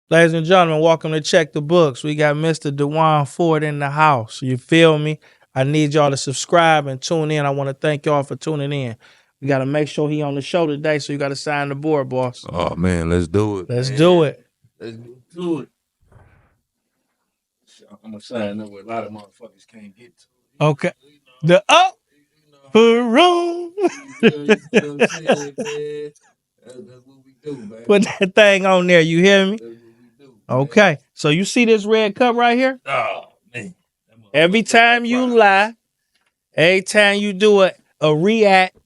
Ladies and gentlemen, welcome to Check the Books. We got Mr. DeJuan Ford in the house. You feel me? I need y'all to subscribe and tune in. I want to thank y'all for tuning in. We got to make sure he on the show today, so you got to sign the board, boss. Oh, man, let's do it. Let's do it. Let's do it. I'm going to sign up where a lot of motherfuckers can't get to. Okay. The upper room. That's what we do, man. Put that thing on there. You hear me? That's what we do. Okay. So you see this red cup right here? Oh, man. Every time you lie, every time you do a react,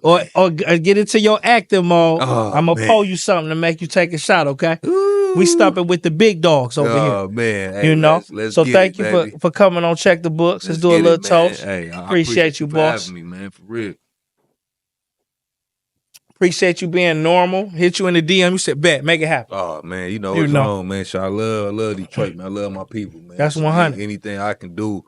or get into your active mode, I'm going to pull you something to make you take a shot, okay? Ooh. We stopping with the big dogs over here. Oh, man. Hey, you know? let's so get thank it, you for coming on Check the Books. Let's do a little toast. Hey, I appreciate you, boss. For having me, man, for real. Appreciate you being normal. Hit you in the DM. You said, bet, make it happen. Oh, man, you know what's wrong, man. So I love Detroit, man. I love my people, man. That's 100. Anything I can do,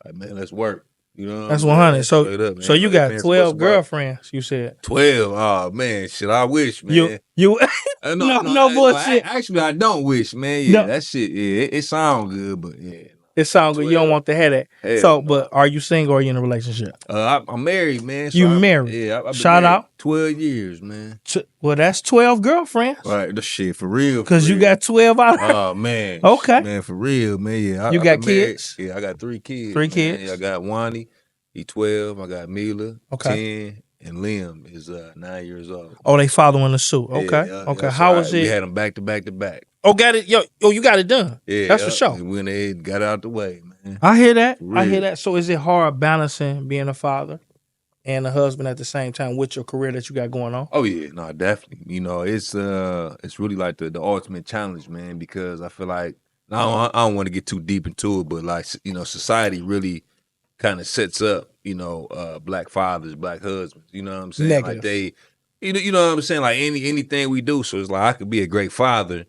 like, man, let's work. You know, that's 100. So you got 12 girlfriends, you said. 12. Oh, man, shit, I wish, man. You no bullshit. Actually, I don't wish, man. Yeah, that shit, yeah, it sounds good, but yeah. It sounds good. You don't want the headache. But are you single or are you in a relationship? I'm married, man. So you married? Yeah. I've been Shout married out. 12 years, man. Well, that's 12 girlfriends. Right, the shit for real. Because you got 12 out of Oh, man. Okay. Man, for real, man. Yeah. You got kids? Yeah, I got 3 kids. 3 kids? Yeah, I got Wani, he 12. I got Mila, 10. And Liam is 9 years old. Oh, they following the suit. Okay. Yeah, How was it? We had them back to back to back. Oh, got it. You got it done. Yeah. That's for sure. We went ahead and got out the way, man. I hear that. So is it hard balancing being a father and a husband at the same time with your career that you got going on? Oh yeah, no, definitely. You know, it's really like the ultimate challenge, man, because I feel like I don't want to get too deep into it, but like, you know, society really kind of sets up, you know, black fathers, black husbands. You know what I'm saying? Negative. Like they, you know what I'm saying? Like anything we do. So it's like I could be a great father,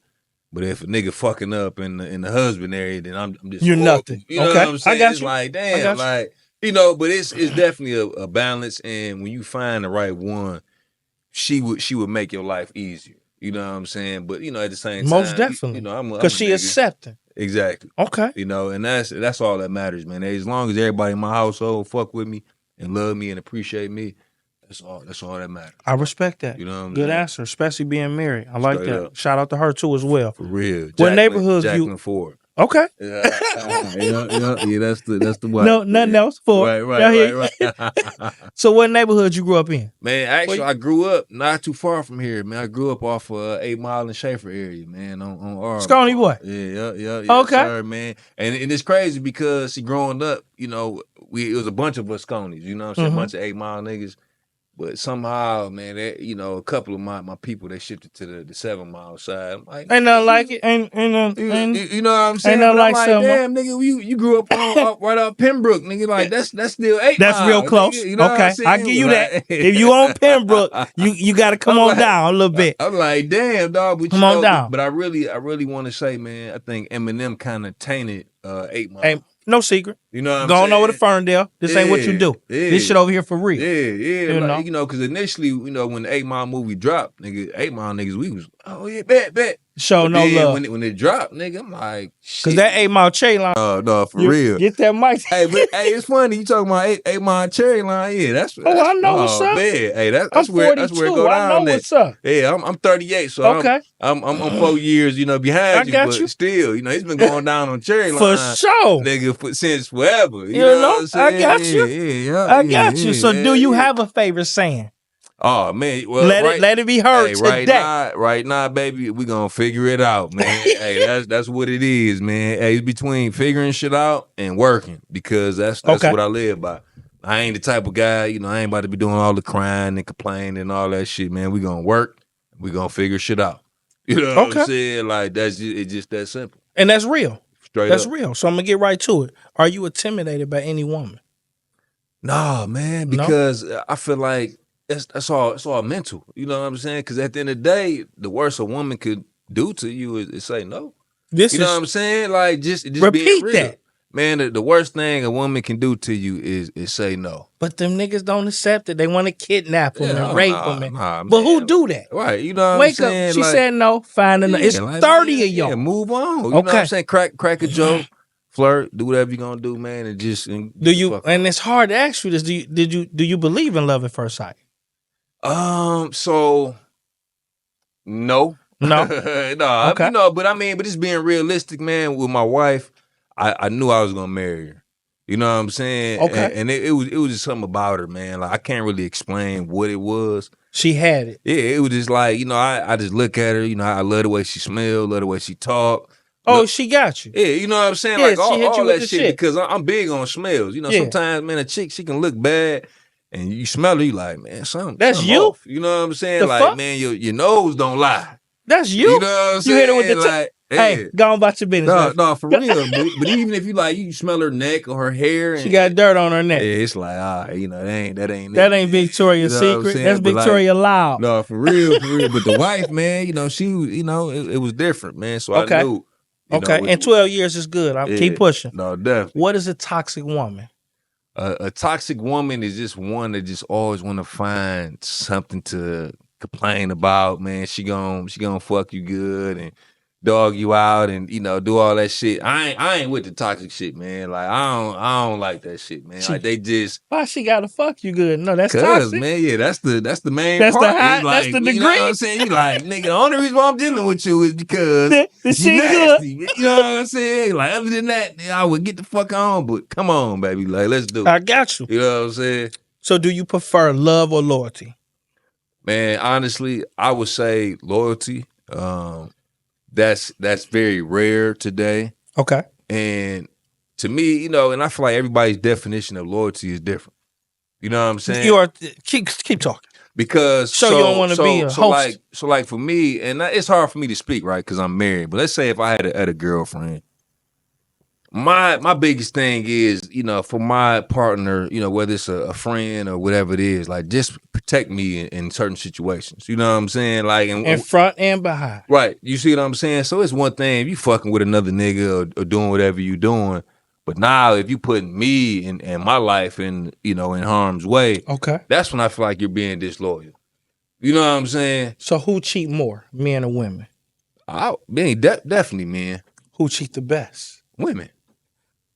but if a nigga fucking up in the husband area, then I'm just you're nothing. You know what I'm saying? I got it's you. Like damn, like you know. But it's definitely a balance, and when you find the right one, she would make your life easier. You know what I'm saying? But you know, at the same time, most definitely, you know, because she accepting. Exactly. Okay. You know, and that's all that matters, man. As long as everybody in my household fuck with me and love me and appreciate me, that's all that matters. I respect that. You know what I'm Good saying? answer, especially being married. I like Straight that. up. Shout out to her too as well. For real. What neighborhoods Jacqueline Ford. Okay. Yeah, that's the one. No, nothing else. Ford. Right. So what neighborhood you grew up in? Man, actually, I grew up not too far from here, man. I grew up off 8 Mile and Schaefer area, man, on Arm. Scrawny boy. Yeah. Okay. Sir, man. And it's crazy because, see, growing up, you know, it was a bunch of us Sconies, you know what I'm saying? A bunch of 8 Mile niggas. But somehow, man, you know, a couple of my people, they shifted to the 7 Mile side. I'm like, ain't nothing like it. Ain't you know what I'm saying? Ain't nothing like damn, nigga, you grew up right off Pembroke, nigga. Like that's still 8 That's Mile, real close. Nigga, you know okay, I give you that. If you on Pembroke, you got to come on down a little bit. I'm like, damn, dog. But come on down. But I really want to say, man, I think Eminem kind of tainted 8 Mile. No secret. You know what I'm saying? Going over to Ferndale. This ain't what you do. Yeah. This shit over here for real. Yeah. You know, because initially, you know, when the 8 Mile movie dropped, nigga, 8 Mile niggas, we was, oh yeah, bet. Show no love. When it dropped, nigga, I'm like, shit. Because that 8 Mile cherry line. No, for real. Get that mic. Hey, it's funny. You talking about 8 Mile cherry line. Yeah, that's I know what's up. Man. Hey, that's I'm where 42. it go down. I know what's up. Yeah, I'm 38, so okay. I'm 4 years, you know, behind you. But you. Still, you know, he's been going down on cherry line. For sure. Nigga, since forever. You know what I'm saying? I got you. Yeah, I got you. So do you have a favorite saying? Oh man, well let it be heard today. Right now, baby, we gonna figure it out, man. Hey, that's what it is, man. Hey, it's between figuring shit out and working because that's what I live by. I ain't the type of guy, you know. I ain't about to be doing all the crying and complaining and all that shit, man. We gonna work. We gonna figure shit out. You know what I'm saying? Like it's just that simple. And that's real. Straight that's up. real. So I'm gonna get right to it. Are you intimidated by any woman? Nah, man, because I feel like it's all mental. You know what I'm saying? Because at the end of the day, the worst a woman could do to you is say no. You know what I'm saying? Like just repeat being real. that. Man, the worst thing a woman can do to you is say no. But them niggas don't accept it. They want to kidnap them and rape them. Nah, but man. who do that? Right, you know what Wake I'm saying? up. She said no. Find another. It's like, 30 of y'all. Yeah, move on. You know what I'm saying? Crack a joke, flirt, do whatever you're gonna do, man, and just do you. And it's hard to ask you this. Do you believe in love at first sight? So no. No. No, okay. But just being realistic, man, with my wife, I knew I was gonna marry her. You know what I'm saying? Okay. And it was just something about her, man. Like I can't really explain what it was. She had it. Yeah, it was just like, I just look at her, I love the way she smelled, love the way she talked. Oh, she got you. Yeah, you know what I'm saying? Yeah, like all that shit, because I'm big on smells. Sometimes, man, a chick, she can look bad. And you smell her, you like, man, something you off. You know what I'm saying? Like, man, your nose don't lie. That's you. You know what I'm saying? You hit her with the hey, go on about your business. No, for real. but even if you smell her neck or her hair, she got dirt on her neck. Yeah, it's like, that ain't Victoria's Secret. That's Victoria Loud. No, for real. But the wife, man, she, it was different, man. So I knew. And 12 years is good. Keep pushing. No, definitely. What is a toxic woman? A toxic woman is just one that just always want to find something to complain about, man. She gonna fuck you good and dog you out and do all that shit. I ain't with the toxic shit, man. Like I don't like that shit, man. Like they just why she gotta fuck you good? No, that's toxic, man. Yeah, that's the main that's part. That's the degree. You know what I'm saying? You like, nigga, the only reason why I'm dealing with you is because the shit nasty. Good. You know what I'm saying? Like other than that, I would get the fuck on. But come on, baby, like let's do it. I got you. You know what I'm saying? So, do you prefer love or loyalty? Man, honestly, I would say loyalty. That's very rare today. Okay. And to me, and I feel like everybody's definition of loyalty is different. You know what I'm saying? You are keep talking. Because you don't want to be a host. Like for me, and it's hard for me to speak, right? Because I'm married. But let's say if I had a girlfriend, my biggest thing is, for my partner, whether it's a friend or whatever it is, like just protect me in certain situations. You know what I'm saying? Like in front and behind. Right. You see what I'm saying? So it's one thing if you fucking with another nigga or doing whatever you doing. But now if you putting me and my life in harm's way, okay, that's when I feel like you're being disloyal. You know what I'm saying? So who cheat more, men or women? Definitely men. Who cheat the best? Women.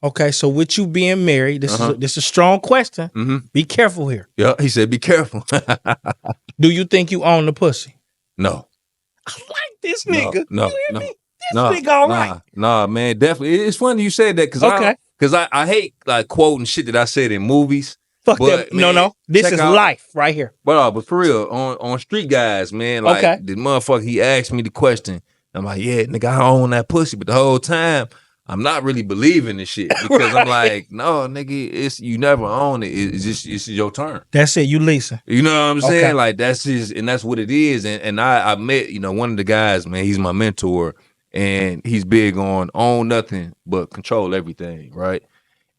Okay, so with you being married, this is a strong question. Mm-hmm. Be careful here. Yeah, he said be careful. Do you think you own the pussy? No. I like this nigga. No. You hear me? This nigga all right. Nah, man, definitely. It's funny you said that because I hate like quoting shit that I said in movies. Fuck that. Man, no. This is life right here. But for real, on Street Guys, man, like the motherfucker, he asked me the question. I'm like, yeah, nigga, I own that pussy. But the whole time, I'm not really believing this shit because I'm like, no, nigga, you never own it. It's your turn. That's it. You leasing. You know what I'm saying? Okay. Like that's what it is. And I met, one of the guys, man, he's my mentor, and he's big on own nothing but control everything, right?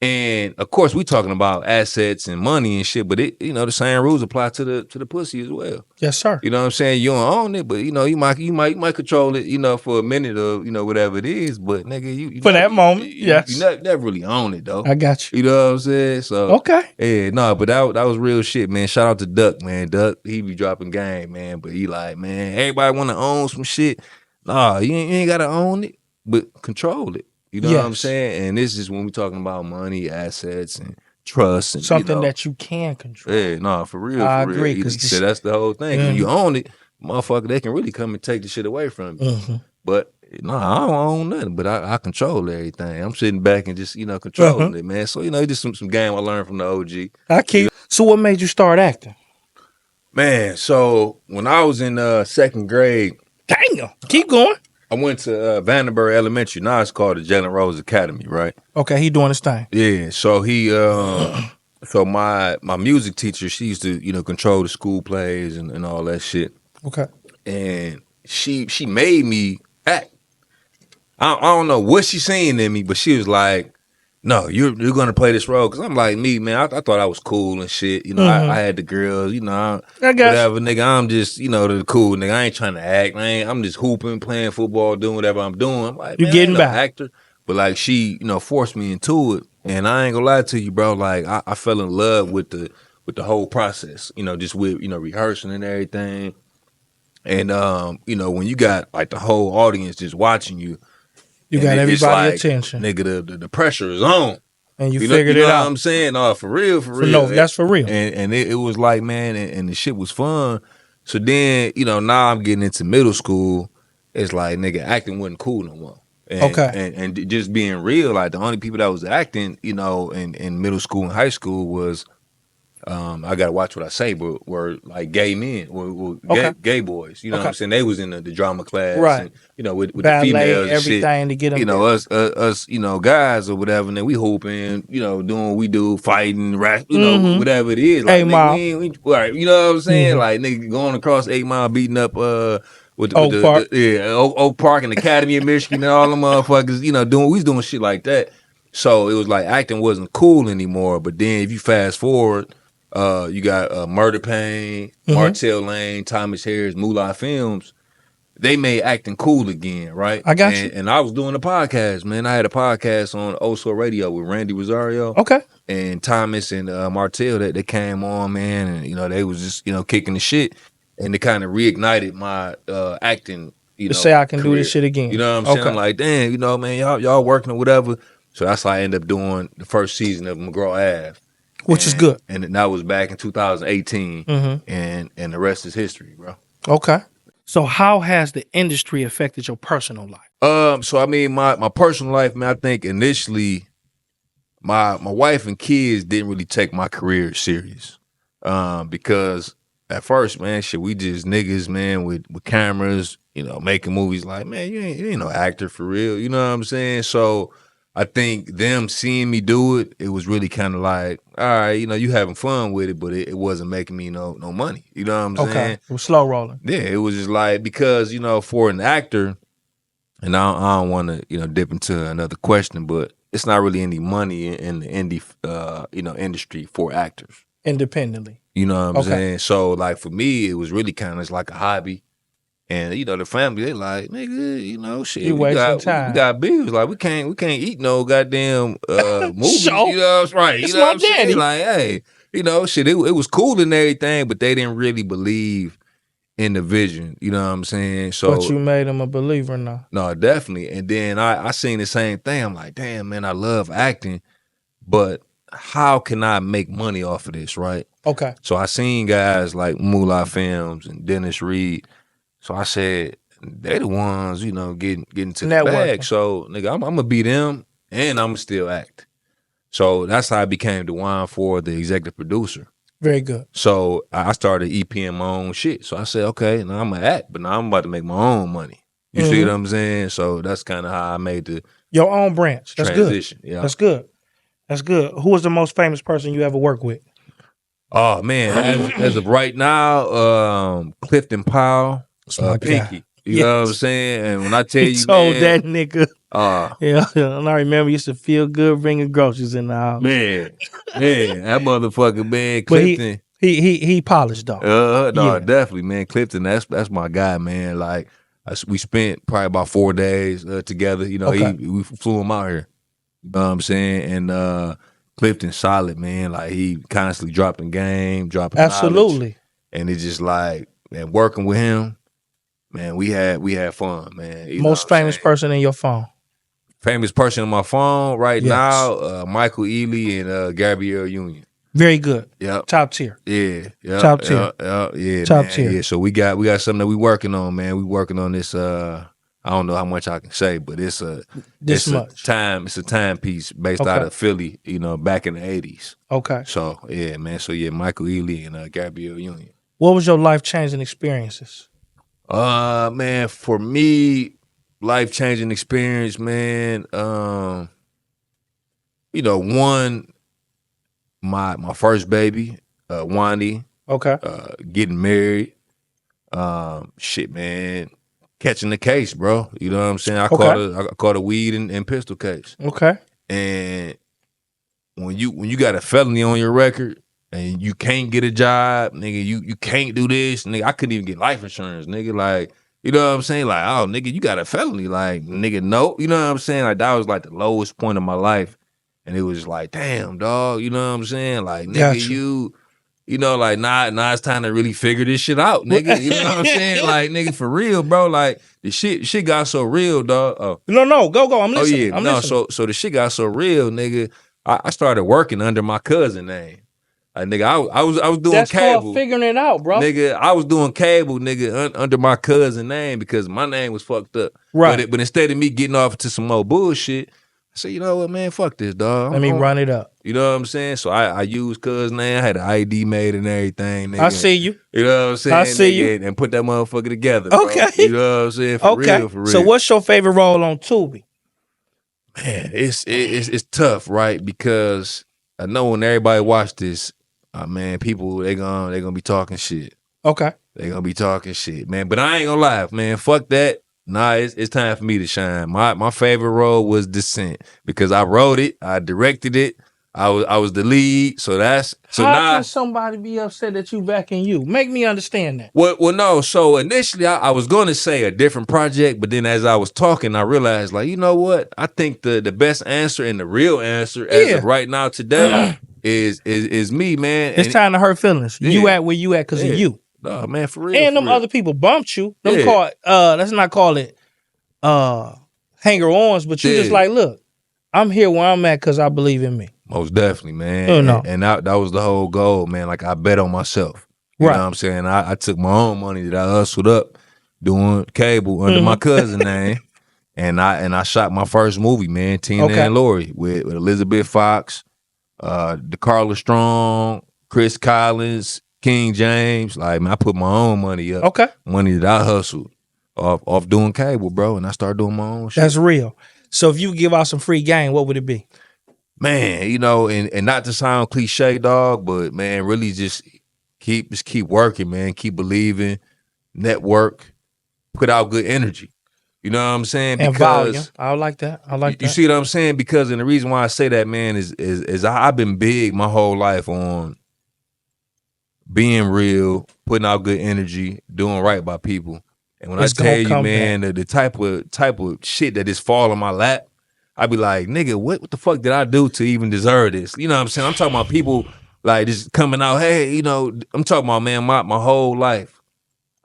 And of course, we talking about assets and money and shit, but it, the same rules apply to the pussy as well. Yes, sir. You know what I'm saying? You don't own it, but you might control it, for a minute or whatever it is. But nigga, you for that moment, yes, you never really own it though. I got you. You know what I'm saying? So okay, yeah, no, but that was real shit, man. Shout out to Duck, man. Duck, he be dropping game, man. But he like, man, everybody want to own some shit. Nah, you ain't gotta own it, but control it. You know what I'm saying? And this is when we talking about money, assets, and trust. And, something that you can control. Yeah, no, for real. I agree. He said that's the whole thing. When you own it, motherfucker, they can really come and take the shit away from you. Mm-hmm. But no, I don't own nothing, but I control everything. I'm sitting back and just, controlling it, man. So, just some game I learned from the OG. So what made you start acting? Man, so when I was in second grade. Damn, keep going. I went to Vandenberg Elementary. Now it's called the Jalen Rose Academy, right? Okay, he doing his thing. Yeah, so he, so my music teacher, she used to, control the school plays and all that shit. Okay. And she made me act. I don't know what she seen in me, but she was like, no, you're gonna play this role. Cause I'm like me, man. I thought I was cool and shit. I had the girls. I whatever, nigga. I'm just, the cool nigga. I ain't trying to act. I'm just hooping, playing football, doing whatever I'm doing. I'm like, you getting back, actor. But like she, forced me into it. And I ain't gonna lie to you, bro. Like I fell in love with the whole process, just with, rehearsing and everything. And when you got like the whole audience just watching you, you and got it's everybody like, attention, nigga, the pressure is on. and you You figured know it what out. I'm saying? Oh, for real. No, that's for real. And it was like, man, and the shit was fun. So then, now I'm getting into middle school. It's like, nigga, acting wasn't cool no more. And just being real, like the only people that was acting, in middle school and high school was I gotta watch what I say, but were like gay men, were gay boys. You know what I'm saying? They was in the drama class, right? And with Ballet, the females and shit. everything to get them. Us, guys or whatever. And then we hooping, doing what we do, fighting, rap, whatever it is. Like, 8 Mile. Right, you know what I'm saying? Like, nigga going across 8 Mile, beating up with Oak Park. Oak Park and Academy of Michigan and all them motherfuckers. We was doing shit like that. So it was like acting wasn't cool anymore. But then if you fast forward. You got Murder Pain, Martell Lane, Thomas Harris, Moolah Films. They made acting cool again, right? I got you. And I was doing a podcast, man. I had a podcast on Oso Radio with Randy Rosario. Okay. And Thomas and Martell that they came on, man, and they was just kicking the shit, and it kind of reignited my acting. To say I can career. do this shit again. You know what I'm saying? I'm like, damn, man, y'all working or whatever. So that's how I ended up doing the first season of McGraw Ave. Which is good. And that was back in 2018. And the rest is history, bro. Okay. So how has the industry affected your personal life? So I mean, my personal life, man, I think initially my wife and kids didn't really take my career serious. Because at first, man, shit, we just niggas, man, with cameras, making movies like, man, you ain't no actor for real. You know what I'm saying? So I think them seeing me do it, it was really kind of like, all right, you having fun with it, but it wasn't making me no money. You know what I'm saying? Okay, it was slow rolling. Yeah, it was just like, because, for an actor, and I don't want to, dip into another question, but it's not really any money in the indie, industry for actors. Independently. You know what I'm saying? So, like, for me, it was really kind of like a hobby. And the family, they like, nigga, shit. You wasting time. We got bills. Like we can't eat no goddamn movies. Show. That's right. It's you know my what I'm saying? daddy. Like, hey, shit. It was cool and everything, but they didn't really believe in the vision. You know what I'm saying? So, but you made them a believer now. No, definitely. And then I seen the same thing. I'm like, damn, man, I love acting, but how can I make money off of this? Right. Okay. So I seen guys like Moolah Films and Dennis Reed. So I said, they the ones, getting to the bag. So, nigga, I'm going to be them, and I'm going to still act. So that's how I became DeJuan Ford, the executive producer. Very good. So I started EPing my own shit. So I said, okay, now I'm going to act, but now I'm about to make my own money. You see what I'm saying? So that's kind of how I made your own branch. That's transition. Good. Yeah. That's good. That's good. Who was the most famous person you ever worked with? Oh, man. As of right now, Clifton Powell. Pinky. You know what I'm saying? And when I tell you, told that nigga. Yeah, and I remember he used to feel good bringing groceries in the house. Man, that motherfucker, man, Clifton. He polished though. Definitely, man. Clifton, that's my guy, man. Like we spent probably about 4 days together. We flew him out here. You know what I'm saying? And Clifton solid, man. Like he constantly dropping game, dropping absolutely. Knowledge. And it's just like, man, working with him. Man, we had fun, man. Most famous person in your phone? Famous person on my phone right now, Michael Ealy and Gabrielle Union. Very good. Yep. Top tier. Yeah. Top tier. Yeah. Top man. tier. Yeah. So we got something that we working on, man. We working on this. I don't know how much I can say, but it's a timepiece based out of Philly. Back in the 80s. Okay. So yeah, man. So yeah, Michael Ealy and Gabrielle Union. What was your life changing experiences? Man, for me, life-changing experience, man. One, my first baby, Wani. Okay. Getting married. Shit, man. Catching the case, bro. You know what I'm saying? I caught a weed and pistol case. Okay. And when you got a felony on your record, and you can't get a job, nigga, you can't do this, nigga. I couldn't even get life insurance, nigga. Like, You know what I'm saying? Like, oh, nigga, you got a felony. Like, nigga, no. You know what I'm saying? Like, that was like the lowest point of my life. And it was like, damn, dog. You know what I'm saying? Like, nigga, you know, like, nah, it's time to really figure this shit out, nigga. You know what I'm saying? Like, nigga, for real, bro. Like, the shit got so real, dog. Oh. No, go. I'm listening. Oh, yeah. So the shit got so real, nigga. I started working under my cousin name. Like, nigga, I was doing That's cable. Called figuring it out, bro. Nigga, I was doing cable, nigga, under my cousin's name because my name was fucked up. Right. But instead of me getting off to some more bullshit, I said, you know what, man, fuck this, dog. Let me run it up. You know what I'm saying? So I used cousin's name. I had an ID made and everything, nigga. I see you. You know what I'm saying? I see you. And put that motherfucker together, bro. Okay. You know what I'm saying? For real. So what's your favorite role on Tubi? Man, it's tough, right? Because I know when everybody watch this, man, people they gonna be talking shit. Okay. They gonna be talking shit, man. But I ain't gonna lie, man. Fuck that. Nah, it's time for me to shine. My favorite role was Descent because I wrote it, I directed it, I was the lead. So how can somebody be upset that you backing you? Make me understand that. Well, no. So initially, I was going to say a different project, but then as I was talking, I realized, like, you know what? I think the best answer and the real answer as of right now today is me, man. It's time to hurt feelings. Yeah. You at where you at because of you. No, man, for real. And them other people bumped you. Them call it, let's not call it hanger-ons, but you just like, look, I'm here where I'm at because I believe in me. Most definitely, man. Oh, no. And that was the whole goal, man. Like, I bet on myself. You know what I'm saying? I took my own money that I hustled up doing cable under my cousin's name. And I shot my first movie, man, Tina and Lori, with Elizabeth Fox, DeCarla Strong, Chris Collins, King James. Like, man, I put my own money up. Okay. Money that I hustled off doing cable, bro. And I started doing my own shit. That's real. So if you give out some free game, what would it be? Man, you know, and not to sound cliche, dog, but man, really just keep working, man. Keep believing, network, put out good energy. You know what I'm saying? And volume. I like that. You see what I'm saying? Because and the reason why I say that, man, is I've been big my whole life on being real, putting out good energy, doing right by people. And when I tell you, man, the type of shit that just fall on my lap, I be like, nigga, what the fuck did I do to even deserve this? You know what I'm saying? I'm talking about people like just coming out, hey, you know, I'm talking about, man, my whole life.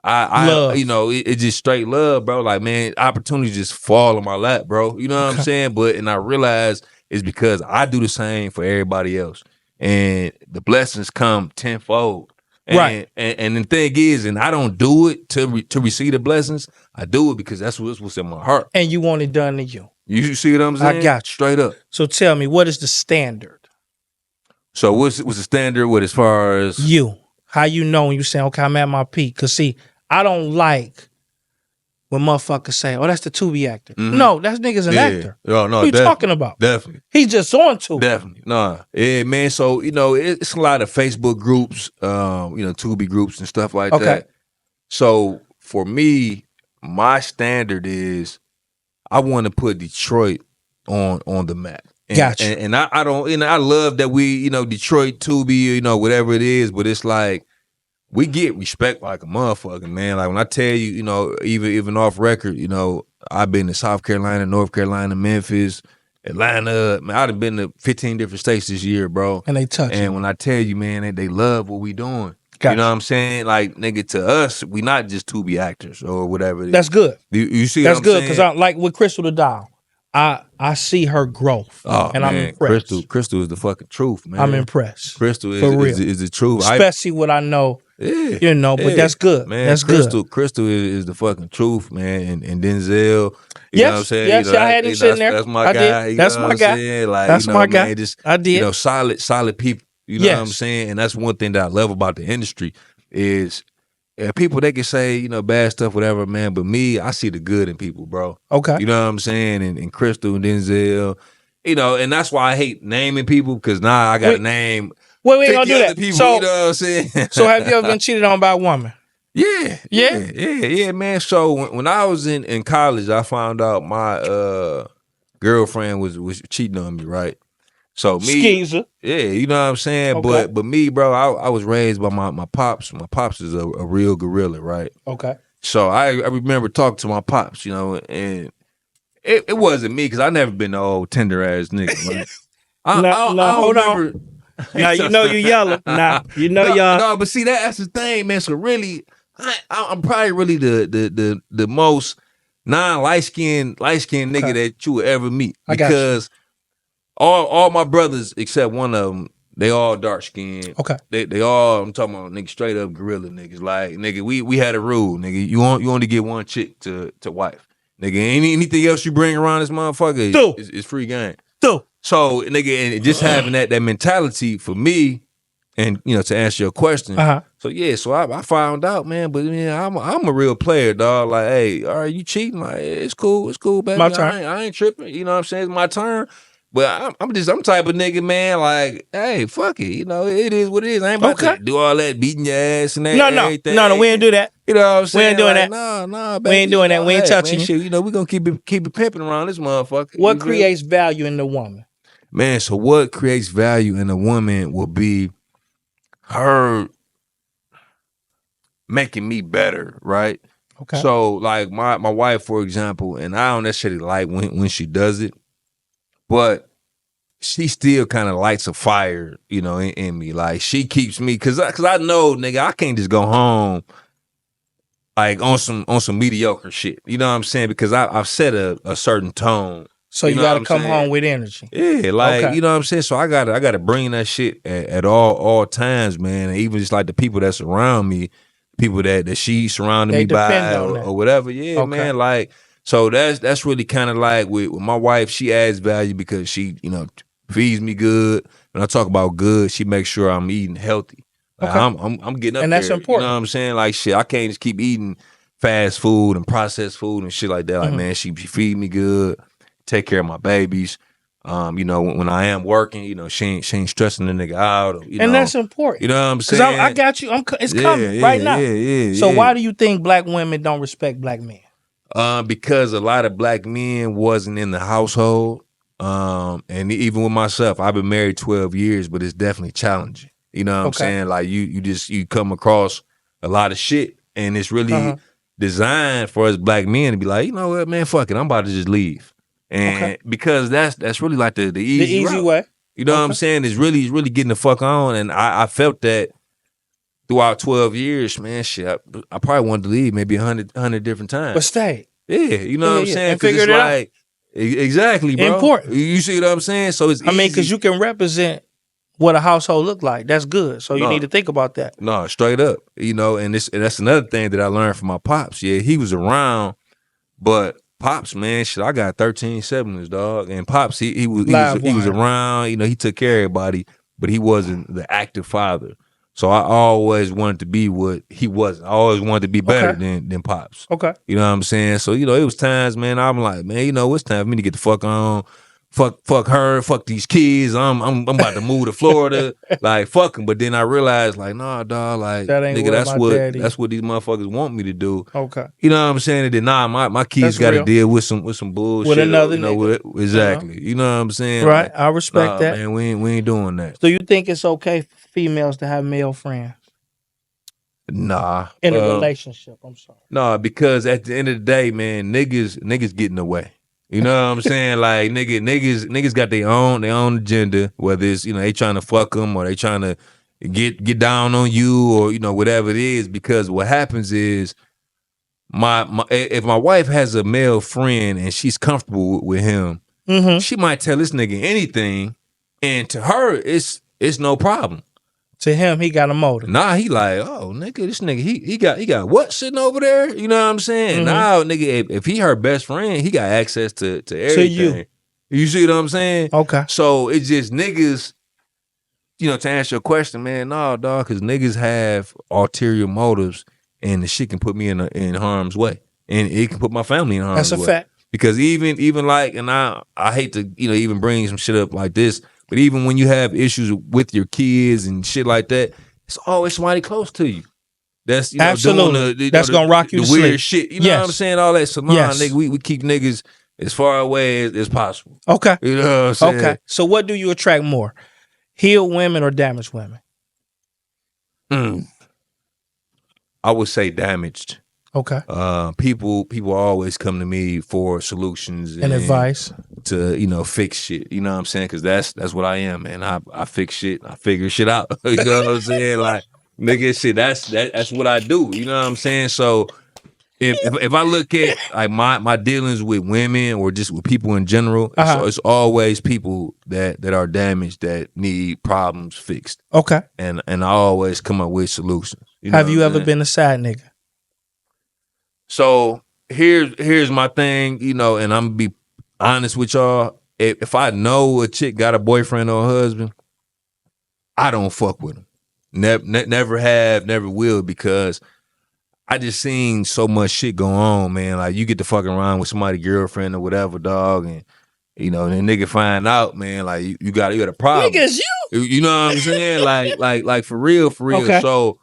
I you know, it's just straight love, bro. Like, man, opportunities just fall on my lap, bro. You know what I'm saying? And I realize it's because I do the same for everybody else. And the blessings come tenfold. Right. And the thing is, and I don't do it to receive the blessings. I do it because that's what's in my heart. And you want it done to you. You see what I'm saying? I got you. Straight up. So tell me, what is the standard? So what's the standard with as far as you? How you know when you say, okay, I'm at my peak? Because see, I don't like when motherfuckers say, oh, that's the Tubi actor. Mm-hmm. No, that nigga's an actor. Oh, no, what you talking about? Definitely. He's just on Tubi. Definitely. Nah. Yeah, man. So, you know, it's a lot of Facebook groups, you know, Tubi groups and stuff like that. So for me, my standard is I want to put Detroit on the map. Gotcha. And I don't, you know, I love that we, you know, Detroit, Tubi, you know, whatever it is, but it's like we get respect like a motherfucker, man. Like when I tell you, you know, even off record, you know, I've been to South Carolina, North Carolina, Memphis, Atlanta. Man, I've been to 15 different states this year, bro. And they touch And when I tell you, man, they love what we doing. Gotcha. You know what I'm saying? Like, nigga, to us, we not just Tubi actors or whatever it is. That's good. You see that's what I'm good because I like with Crystal the Doll. I see her growth, and man, I'm impressed. Crystal is the fucking truth, man. I'm impressed. Crystal is the truth, especially what I know. Yeah, you know, but that's good, man. That's good. Crystal is the fucking truth, man. And Denzel, you know what I'm saying? Yes, you know, I had him sitting there. That's my guy. That's my guy. Like, that's my guy. Man, just, I did. You know, solid people. You know what I'm saying? And that's one thing that I love about the industry is people, they can say, you know, bad stuff, whatever, man. But me, I see the good in people, bro. Okay. You know what I'm saying? And Crystal and Denzel, you know, and that's why I hate naming people because now I got to name. Wait, we ain't gonna do that. People, so, you know what I'm saying? So have you ever been cheated on by a woman? Yeah, man. So when I was in college, I found out my girlfriend was cheating on me, right? So me, Skeezer. Yeah, you know what I'm saying? Okay. But me, bro, I was raised by my pops. My pops is a real gorilla, right? Okay. So I remember talking to my pops, you know, and it wasn't me because I never been no old tender ass nigga. Right? I hold remember. on. Now you know you yellow. Now you know y'all. No, but see that's the thing, man. So really, I'm probably really the most light skinned nigga that you will ever meet because all my brothers except one of them, they all dark skinned. Okay. They all, I'm talking about niggas straight up gorilla niggas. Like nigga, we had a rule, nigga. You only get one chick to wife. Nigga, anything else you bring around this motherfucker is free game. So nigga, and just having that mentality for me, and you know, to answer your question. So yeah, so I found out, man. But yeah, I'm a real player, dog. Like, hey, all right, you cheating? Like, it's cool, baby. My turn. I ain't tripping. You know what I'm saying? It's my turn. But I'm type of nigga, man. Like, hey, fuck it. You know, it is what it is. I ain't about to do all that beating your ass and everything. No, we ain't do that. You know what I'm saying? We ain't doing like, that. No, baby. We ain't doing that. We ain't touching man, you. Shit, you know, we gonna keep it pimping around this motherfucker. What creates value in the woman? Man, so what creates value in a woman will be her making me better, right? Okay. So like my wife, for example, and I don't necessarily like when she does it, but she still kind of lights a fire, you know, in me. Like she keeps me, cause I know, nigga, I can't just go home like on some mediocre shit. You know what I'm saying? Because I've set a certain tone. So you gotta come home with energy. Yeah, like you know what I'm saying. So I gotta bring that shit at all times, man. And even just like the people that's around me, people that she surrounded me by or whatever. Yeah, man. Like so that's really kind of like with my wife. She adds value because she, you know, feeds me good. When I talk about good, she makes sure I'm eating healthy. Like, I'm getting up and that's there. important. You know what I'm saying? Like shit, I can't just keep eating fast food and processed food and shit like that. Like man, she feed me good. Take care of my babies. You know, when I am working, you know, she ain't stressing the nigga out. Or, you know, that's important. You know what I'm saying? Because I got you. It's coming right now. So why do you think black women don't respect black men? Because a lot of black men wasn't in the household. And even with myself, I've been married 12 years, but it's definitely challenging. You know what I'm saying? Like you come across a lot of shit, and it's really designed for us black men to be like, you know what, man, fuck it, I'm about to just leave. And because that's really like the easy route. Way. You know what I'm saying? It's really getting the fuck on. And I felt that throughout 12 years, man, shit. I probably wanted to leave maybe 100 different times. But stay. Yeah, you know what I'm saying? And figure it out. Exactly, bro. Important. You see what I'm saying? So it's easy. I mean, because you can represent what a household look like. That's good. So you need to think about that. No, straight up. You know, and that's another thing that I learned from my pops. Yeah, he was around, but Pops, man, shit, I got 13 siblings, dog. And Pops, he was around, you know, he took care of everybody, but he wasn't the active father. So I always wanted to be what he wasn't. I always wanted to be better than Pops. You know what I'm saying? So, you know, it was times, man, I'm like, man, you know, it's time for me to get the fuck on. Fuck her, fuck these kids. I'm about to move to Florida. Like, fuck them. But then I realized, like, nah, dog, like, that ain't nigga, that's what these motherfuckers want me to do. You know what I'm saying? And then my kids got to deal with some bullshit. With another nigga. Exactly. You know what I'm saying? Right. Like, I respect that. Man, we ain't doing that. So you think it's okay for females to have male friends? Nah. In a relationship, I'm sorry. Nah, because at the end of the day, man, niggas getting away. You know what I'm saying? Like niggas got their own agenda. Whether it's, you know, they trying to fuck them or they trying to get down on you or, you know, whatever it is. Because what happens is if my wife has a male friend and she's comfortable with him, she might tell this nigga anything, and to her it's no problem. To him, he got a motive. Nah, he like, oh, nigga, this nigga, he got what sitting over there? You know what I'm saying? Now, nigga, if he her best friend, he got access to everything. To you. You see what I'm saying? Okay. So it's just niggas, you know, to answer your question, man, no, dog, because niggas have ulterior motives, and the shit can put me in harm's way. And it can put my family in harm's way. That's a fact. Because even like, and I hate to, you know, even bring some shit up like this, but even when you have issues with your kids and shit like that, it's always somebody close to you. That's, you know, absolutely doing that's gonna rock you the to weird sleep. shit. You know what I'm saying? All that. So nigga, we keep niggas as far away as possible. Okay. You know what I'm saying? Okay. So what do you attract more? Healed women or damaged women? I would say damaged. Okay. People always come to me for solutions And advice to fix shit. You know what I'm saying? Because that's what I am, man. I fix shit. I figure shit out. You know what I'm saying? Like nigga, shit. That's what I do. You know what I'm saying? So if I look at like my dealings with women or just with people in general, it's always people that are damaged that need problems fixed. Okay. And I always come up with solutions. Have you ever been a side nigga? So here's my thing, and I'm gonna be honest with y'all. If I know a chick got a boyfriend or a husband, I don't fuck with him. Never have, never will, because I just seen so much shit go on, man. Like you get to fucking around with somebody's girlfriend or whatever, dog, and and nigga find out, man, like you got a problem. Niggas, you know what I'm saying? like for real. Okay. So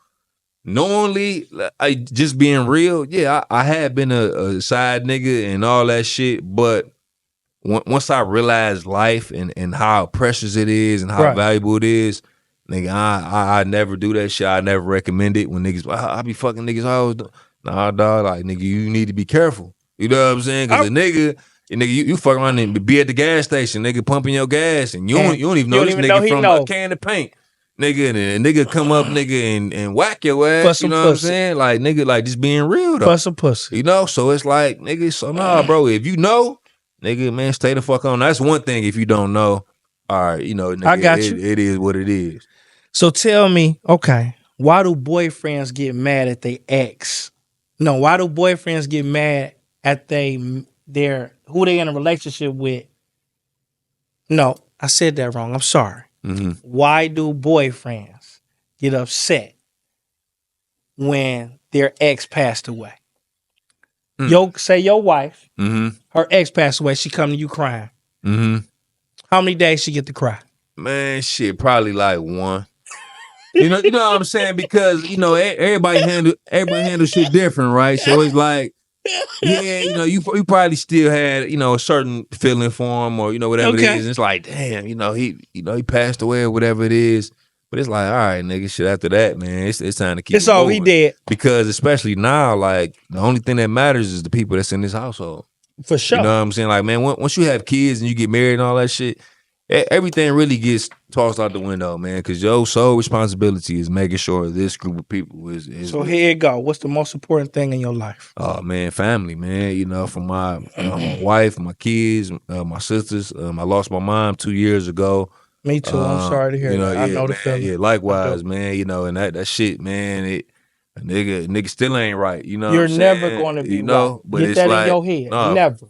knowingly, I just being real, yeah, I had been a side nigga and all that shit, but once I realized life and how precious it is and how valuable it is, nigga, I never do that shit. I never recommend it when niggas, I be fucking niggas always. Nah, dog, like nigga, you need to be careful. You know what I'm saying? Because you fuck around and be at the gas station, nigga, pumping your gas, and you don't even know this nigga from a can of paint. Nigga, and nigga come up, nigga, and whack your ass. You know what I'm saying? Like, nigga, like just being real though. For some pussy. You know? So it's like, nigga, so nah, bro. If you know, nigga, man, stay the fuck on. That's one thing. If you don't know, all right, nigga, I got you. It is what it is. So tell me, okay, why do boyfriends get mad at their ex? No, why do boyfriends get mad at their who they in a relationship with? No, I said that wrong. I'm sorry. Mm-hmm. Why do boyfriends get upset when their ex passed away? Say your wife, her ex passed away, she come to you crying. How many days she get to cry? Man, shit, probably like one. You know what I'm saying? Because everybody handle shit different, right? So it's like, yeah, you probably still had a certain feeling for him or whatever it is. And it's like, damn, he passed away or whatever it is. But it's like, all right, nigga, shit. After that, man, it's time to keep. It's all he did. Because especially now, like the only thing that matters is the people that's in this household. For sure. You know what I'm saying? Like, man, once you have kids and you get married and all that shit, everything really gets tossed out the window, man. Because your sole responsibility is making sure this group of people is. So here you go. What's the most important thing in your life? Oh man, family, man. From my wife, my kids, my sisters. I lost my mom 2 years ago. Me too. I'm sorry to hear that. I know the feeling. Yeah, likewise, man. And that shit, man. A nigga still ain't right. You know, you're never going to be right. But get it's that like, in your head. Never. For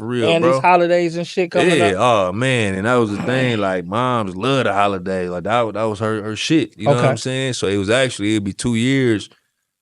real, and bro. these holidays and shit coming up. Yeah, oh man, and that was the thing. Like, moms love the holiday. Like that was her shit. You know what I'm saying? So it'd be 2 years.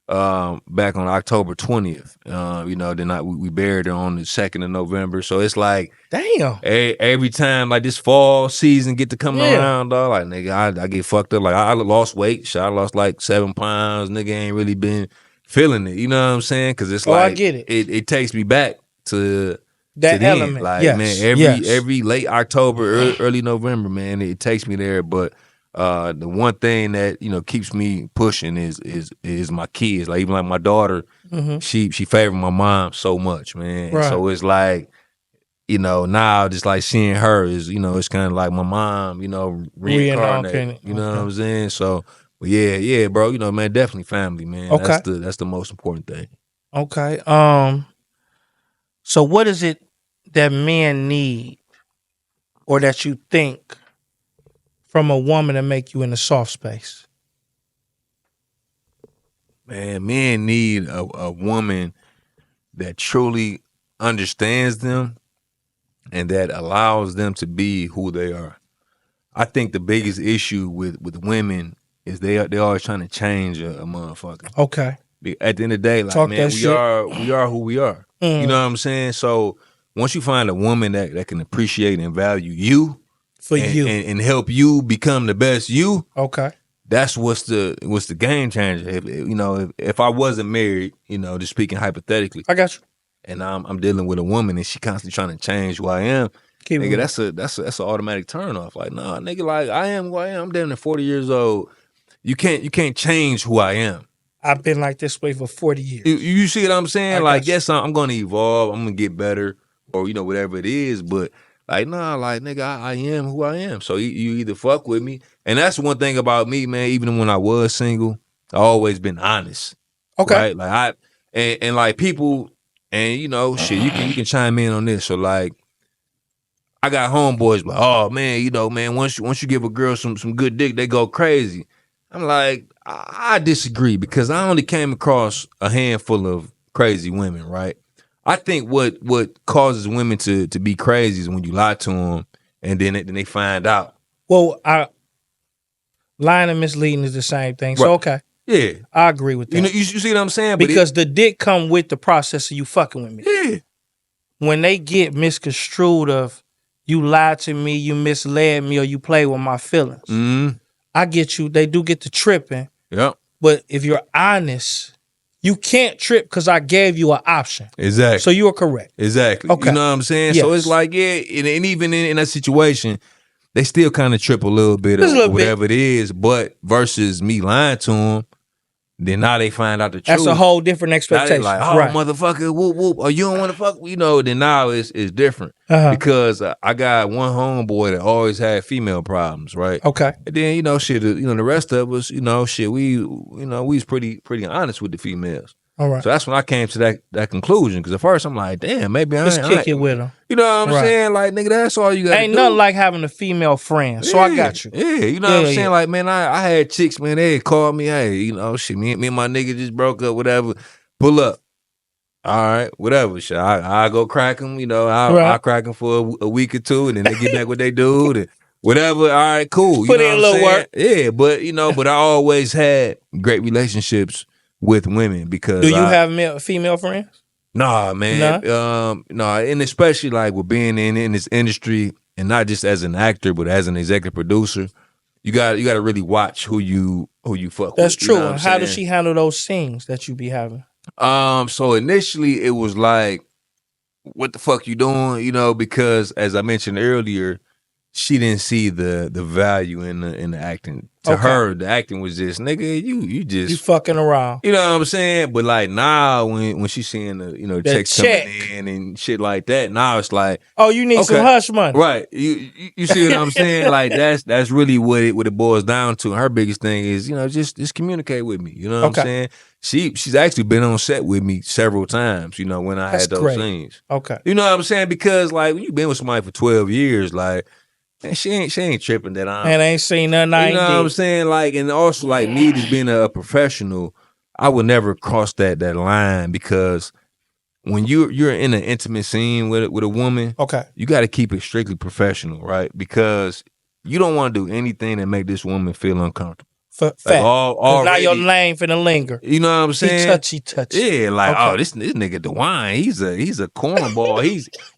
Back on October 20th. Then we buried her on the 2nd of November. So it's like, damn. Every time like this fall season get to come around, dog, like nigga, I get fucked up. Like I lost weight. Shit, I lost like 7 pounds. Nigga ain't really been feeling it. You know what I'm saying? Because it's like I get it. It takes me back to that element. Like man, every late October, early November, man, it takes me there. But the one thing that keeps me pushing is my kids. Like even like my daughter, she favored my mom so much, man. Right. So it's like now just like seeing her is it's kind of like my mom, reincarnated. You know what I'm saying? So but yeah, bro. Man, definitely family, man. Okay, that's the most important thing. Okay. So what is it that men need, or that you think, from a woman to make you in a soft space? Man, men need a woman that truly understands them and that allows them to be who they are. I think the biggest issue with women is they're always trying to change a motherfucker. Okay. At the end of the day, like man, we are who we are. You know what I'm saying? So once you find a woman that can appreciate and value you, and help you become the best you. Okay. That's what's the game changer. If I wasn't married, just speaking hypothetically. I got you. And I'm dealing with a woman and she constantly trying to change who I am. Nigga, that's an automatic turn off. Like, nah, nigga, like I am who I am. I'm damn near 40 years old. You can't change who I am. I've been like this way for 40 years. You see what I'm saying? I Like, got you. yes, I'm gonna evolve. I'm gonna get better, or whatever it is. But like, nah, like nigga, I am who I am. So you either fuck with me, and that's one thing about me, man. Even when I was single, I always been honest. Okay. Right? Like and like people, and shit, you can chime in on this. So like, I got homeboys like, oh man, man, once you give a girl some good dick, they go crazy. I'm like, I disagree because I only came across a handful of crazy women, right? I think what causes women to be crazy is when you lie to them and then they find out. Well, lying and misleading is the same thing. So okay. Yeah. I agree with that. You see what I'm saying? Because the dick come with the process of you fucking with me. Yeah. When they get misconstrued of you lied to me, you misled me, or you play with my feelings. Mm-hmm. I get you. They do get to tripping. Yep. But if you're honest, you can't trip because I gave you an option. Exactly. So you are correct. Exactly. Okay. You know what I'm saying? Yes. So it's like, yeah, and even in that situation, they still kind of trip a little bit or whatever it is. But versus me lying to them, then now they find out the truth. That's a whole different expectation. Now they like, oh, right. motherfucker, whoop, whoop. Or you don't want to fuck, then now it's different. Because I got one homeboy that always had female problems, right? Okay. And then, shit, the rest of us, shit, we was pretty honest with the females. All right. So that's when I came to that conclusion. Because at first I'm like, damn, maybe I ain't. Just kick it with them. You know what I'm saying? Like, nigga, that's all you got to do. Ain't nothing like having a female friend. So I got you. Yeah, you know what I'm saying? Like, man, I had chicks, man, they called me, hey, shit, me and my nigga just broke up, whatever. Pull up. All right, whatever. Shit, I go crack them, I'll crack them for a week or two, and then they get back what they do, and whatever. All right, cool. Put in a little work. Yeah, but, but I always had great relationships with women because do you have female friends? Nah, man. Nah? And especially like with being in this industry and not just as an actor, but as an executive producer, you got to really watch who you fuck with. That's true. And how does she handle those scenes that you be having? So initially it was like, what the fuck you doing? Because as I mentioned earlier, she didn't see the value in the acting. To her, the acting was just, nigga, you fucking around. You know what I'm saying? But like now, when she's seeing the checks coming in and shit like that, now it's like, oh, you need some hush money, right? You see what I'm saying? Like that's really what it boils down to. Her biggest thing is, just communicate with me. You know what I'm saying? She's actually been on set with me several times. When I had those scenes. Okay. You know what I'm saying? Because like when you've been with somebody for 12 years, like. And she ain't tripping that I'm. And ain't seen nothing I ain't You know what I'm saying? Like, and also like me just being a professional, I would never cross that line because when you're in an intimate scene with a woman, you got to keep it strictly professional, right? Because you don't want to do anything that make this woman feel uncomfortable. Fact. Now your lane finna linger. You know what I'm saying? He touchy. Yeah, like oh, this nigga DeJuan, he's a cornball.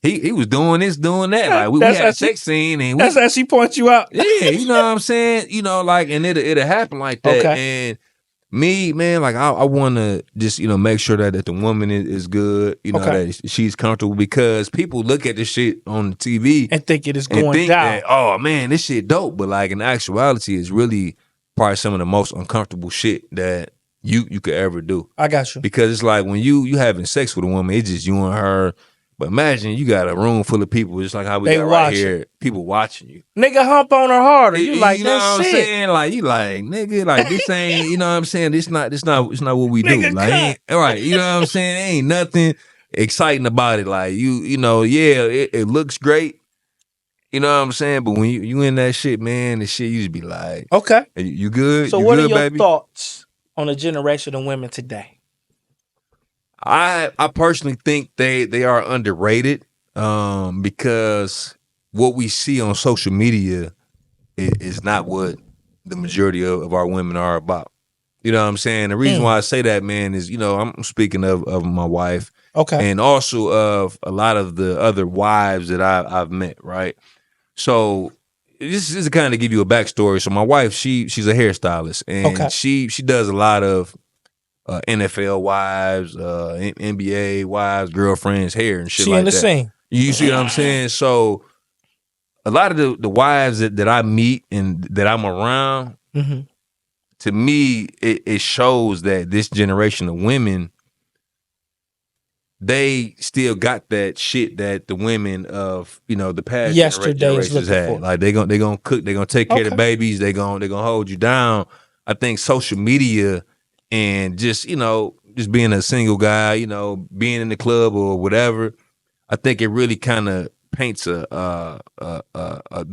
he was doing this, doing that. Like we had a sex scene, and that's how she points you out. Yeah, you know what I'm saying? Like, and it'll happen like that. And me, man, like I want to just make sure that the woman is good. That she's comfortable because people look at this shit on the TV and think it is going down. That, oh man, this shit dope, but like in actuality, it's really probably some of the most uncomfortable shit that you could ever do. I got you. Because it's like when you having sex with a woman, it's just you and her. But imagine you got a room full of people, just like how we got right here, people watching you. Nigga hump on her harder. You like you know that what shit. I'm saying? Like you like, nigga, like this ain't, you know what I'm saying? This not what we do. Like right, you know what I'm saying? Ain't nothing exciting about it. Like it looks great. You know what I'm saying? But when you in that shit, man, the shit you just be like, okay, you good? So you what good, are your baby? thoughts on the generation of women today? I personally think they are underrated because what we see on social media is not what the majority of our women are about. You know what I'm saying? The reason why I say that, man, is I'm speaking of my wife, and also of a lot of the other wives that I've met, right? So this is to kind of give you a backstory. So my wife, she's a hairstylist, and she does a lot of NFL wives, NBA wives, girlfriends, hair and shit she like in the that. scene. You see what I'm saying? So a lot of the wives that I meet and that I'm around, to me, it shows that this generation of women, they still got that shit that the women of, you know, the past generations had. Like they gonna cook, they gonna take care of the babies, they gonna hold you down. I think social media and just, you know, just being a single guy, you know, being in the club or whatever, I think it really kind of paints the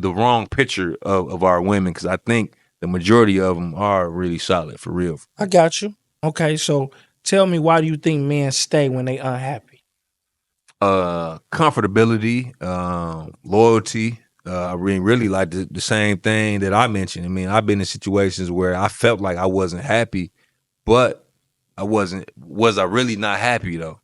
wrong picture of our women, because I think the majority of them are really solid, for real. I got you. Okay, so tell me, why do you think men stay when they unhappy? Comfortability, loyalty. I really like the same thing that I mentioned. I mean, I've been in situations where I felt like I wasn't happy, but I wasn't. Was I really not happy though?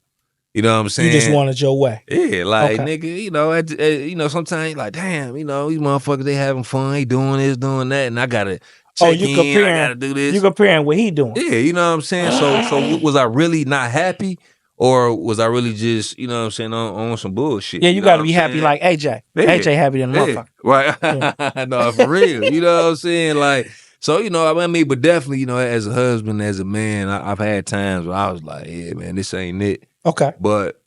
You know what I'm saying? You just wanted your way. Yeah, like nigga, you know, you know, sometimes you're like, damn, you know, these motherfuckers, they having fun, they doing this, doing that, and I gotta check in, I gotta do this. You comparing what he doing? Yeah, you know what I'm saying. So was I really not happy, or was I really just, you know what I'm saying, on some bullshit? Yeah, you gotta be happy like AJ. Yeah. AJ happy than the motherfucker. Right? Yeah. No, for real. You know what I'm saying? Like, so, you know, I mean, but definitely, you know, as a husband, as a man, I've had times where I was like, yeah, man, this ain't it. Okay. But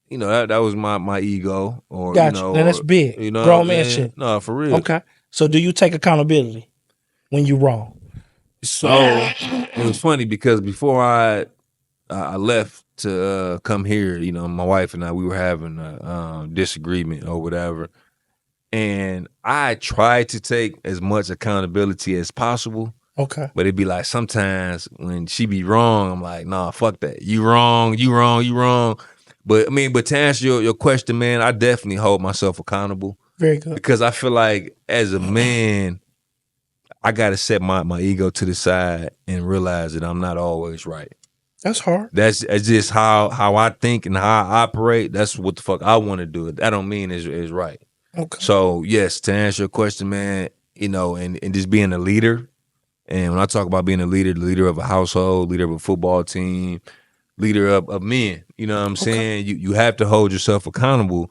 you know, that was my ego, or gotcha. You know, then that's big. You know, grown man shit. No, for real. Okay. So do you take accountability when you wrong? So it was funny because before I left to come here, you know, my wife and I, we were having a disagreement or whatever, and I tried to take as much accountability as possible. Okay. But it'd be like sometimes when she be wrong, I'm like, nah, fuck that. You wrong, you wrong, you wrong. But I mean, but to answer your question, man, I definitely hold myself accountable. Very good. Because I feel like as a man, I gotta set my ego to the side and realize that I'm not always right. That's hard. That's just how I think and how I operate. That's what the fuck I want to do. That don't mean is right. Okay. So yes, to answer your question, man, you know, and just being a leader. And when I talk about being a leader, the leader of a household, leader of a football team, leader of men, you know what I'm saying? You have to hold yourself accountable,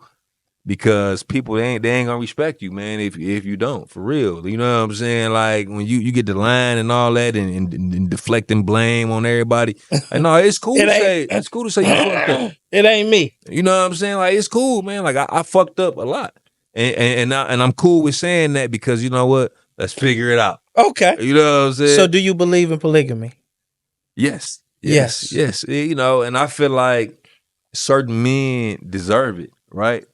because people, they ain't gonna respect you, man, if you don't, for real. You know what I'm saying? Like when you get the line and all that and deflecting blame on everybody. Like, no, it's cool to say you fucked up. It ain't me. You know what I'm saying? Like, it's cool, man. Like I fucked up a lot. And I'm cool with saying that, because you know what? Let's figure it out. Okay. You know what I'm saying? So do you believe in polygamy? Yes. You know, and I feel like certain men deserve it, right?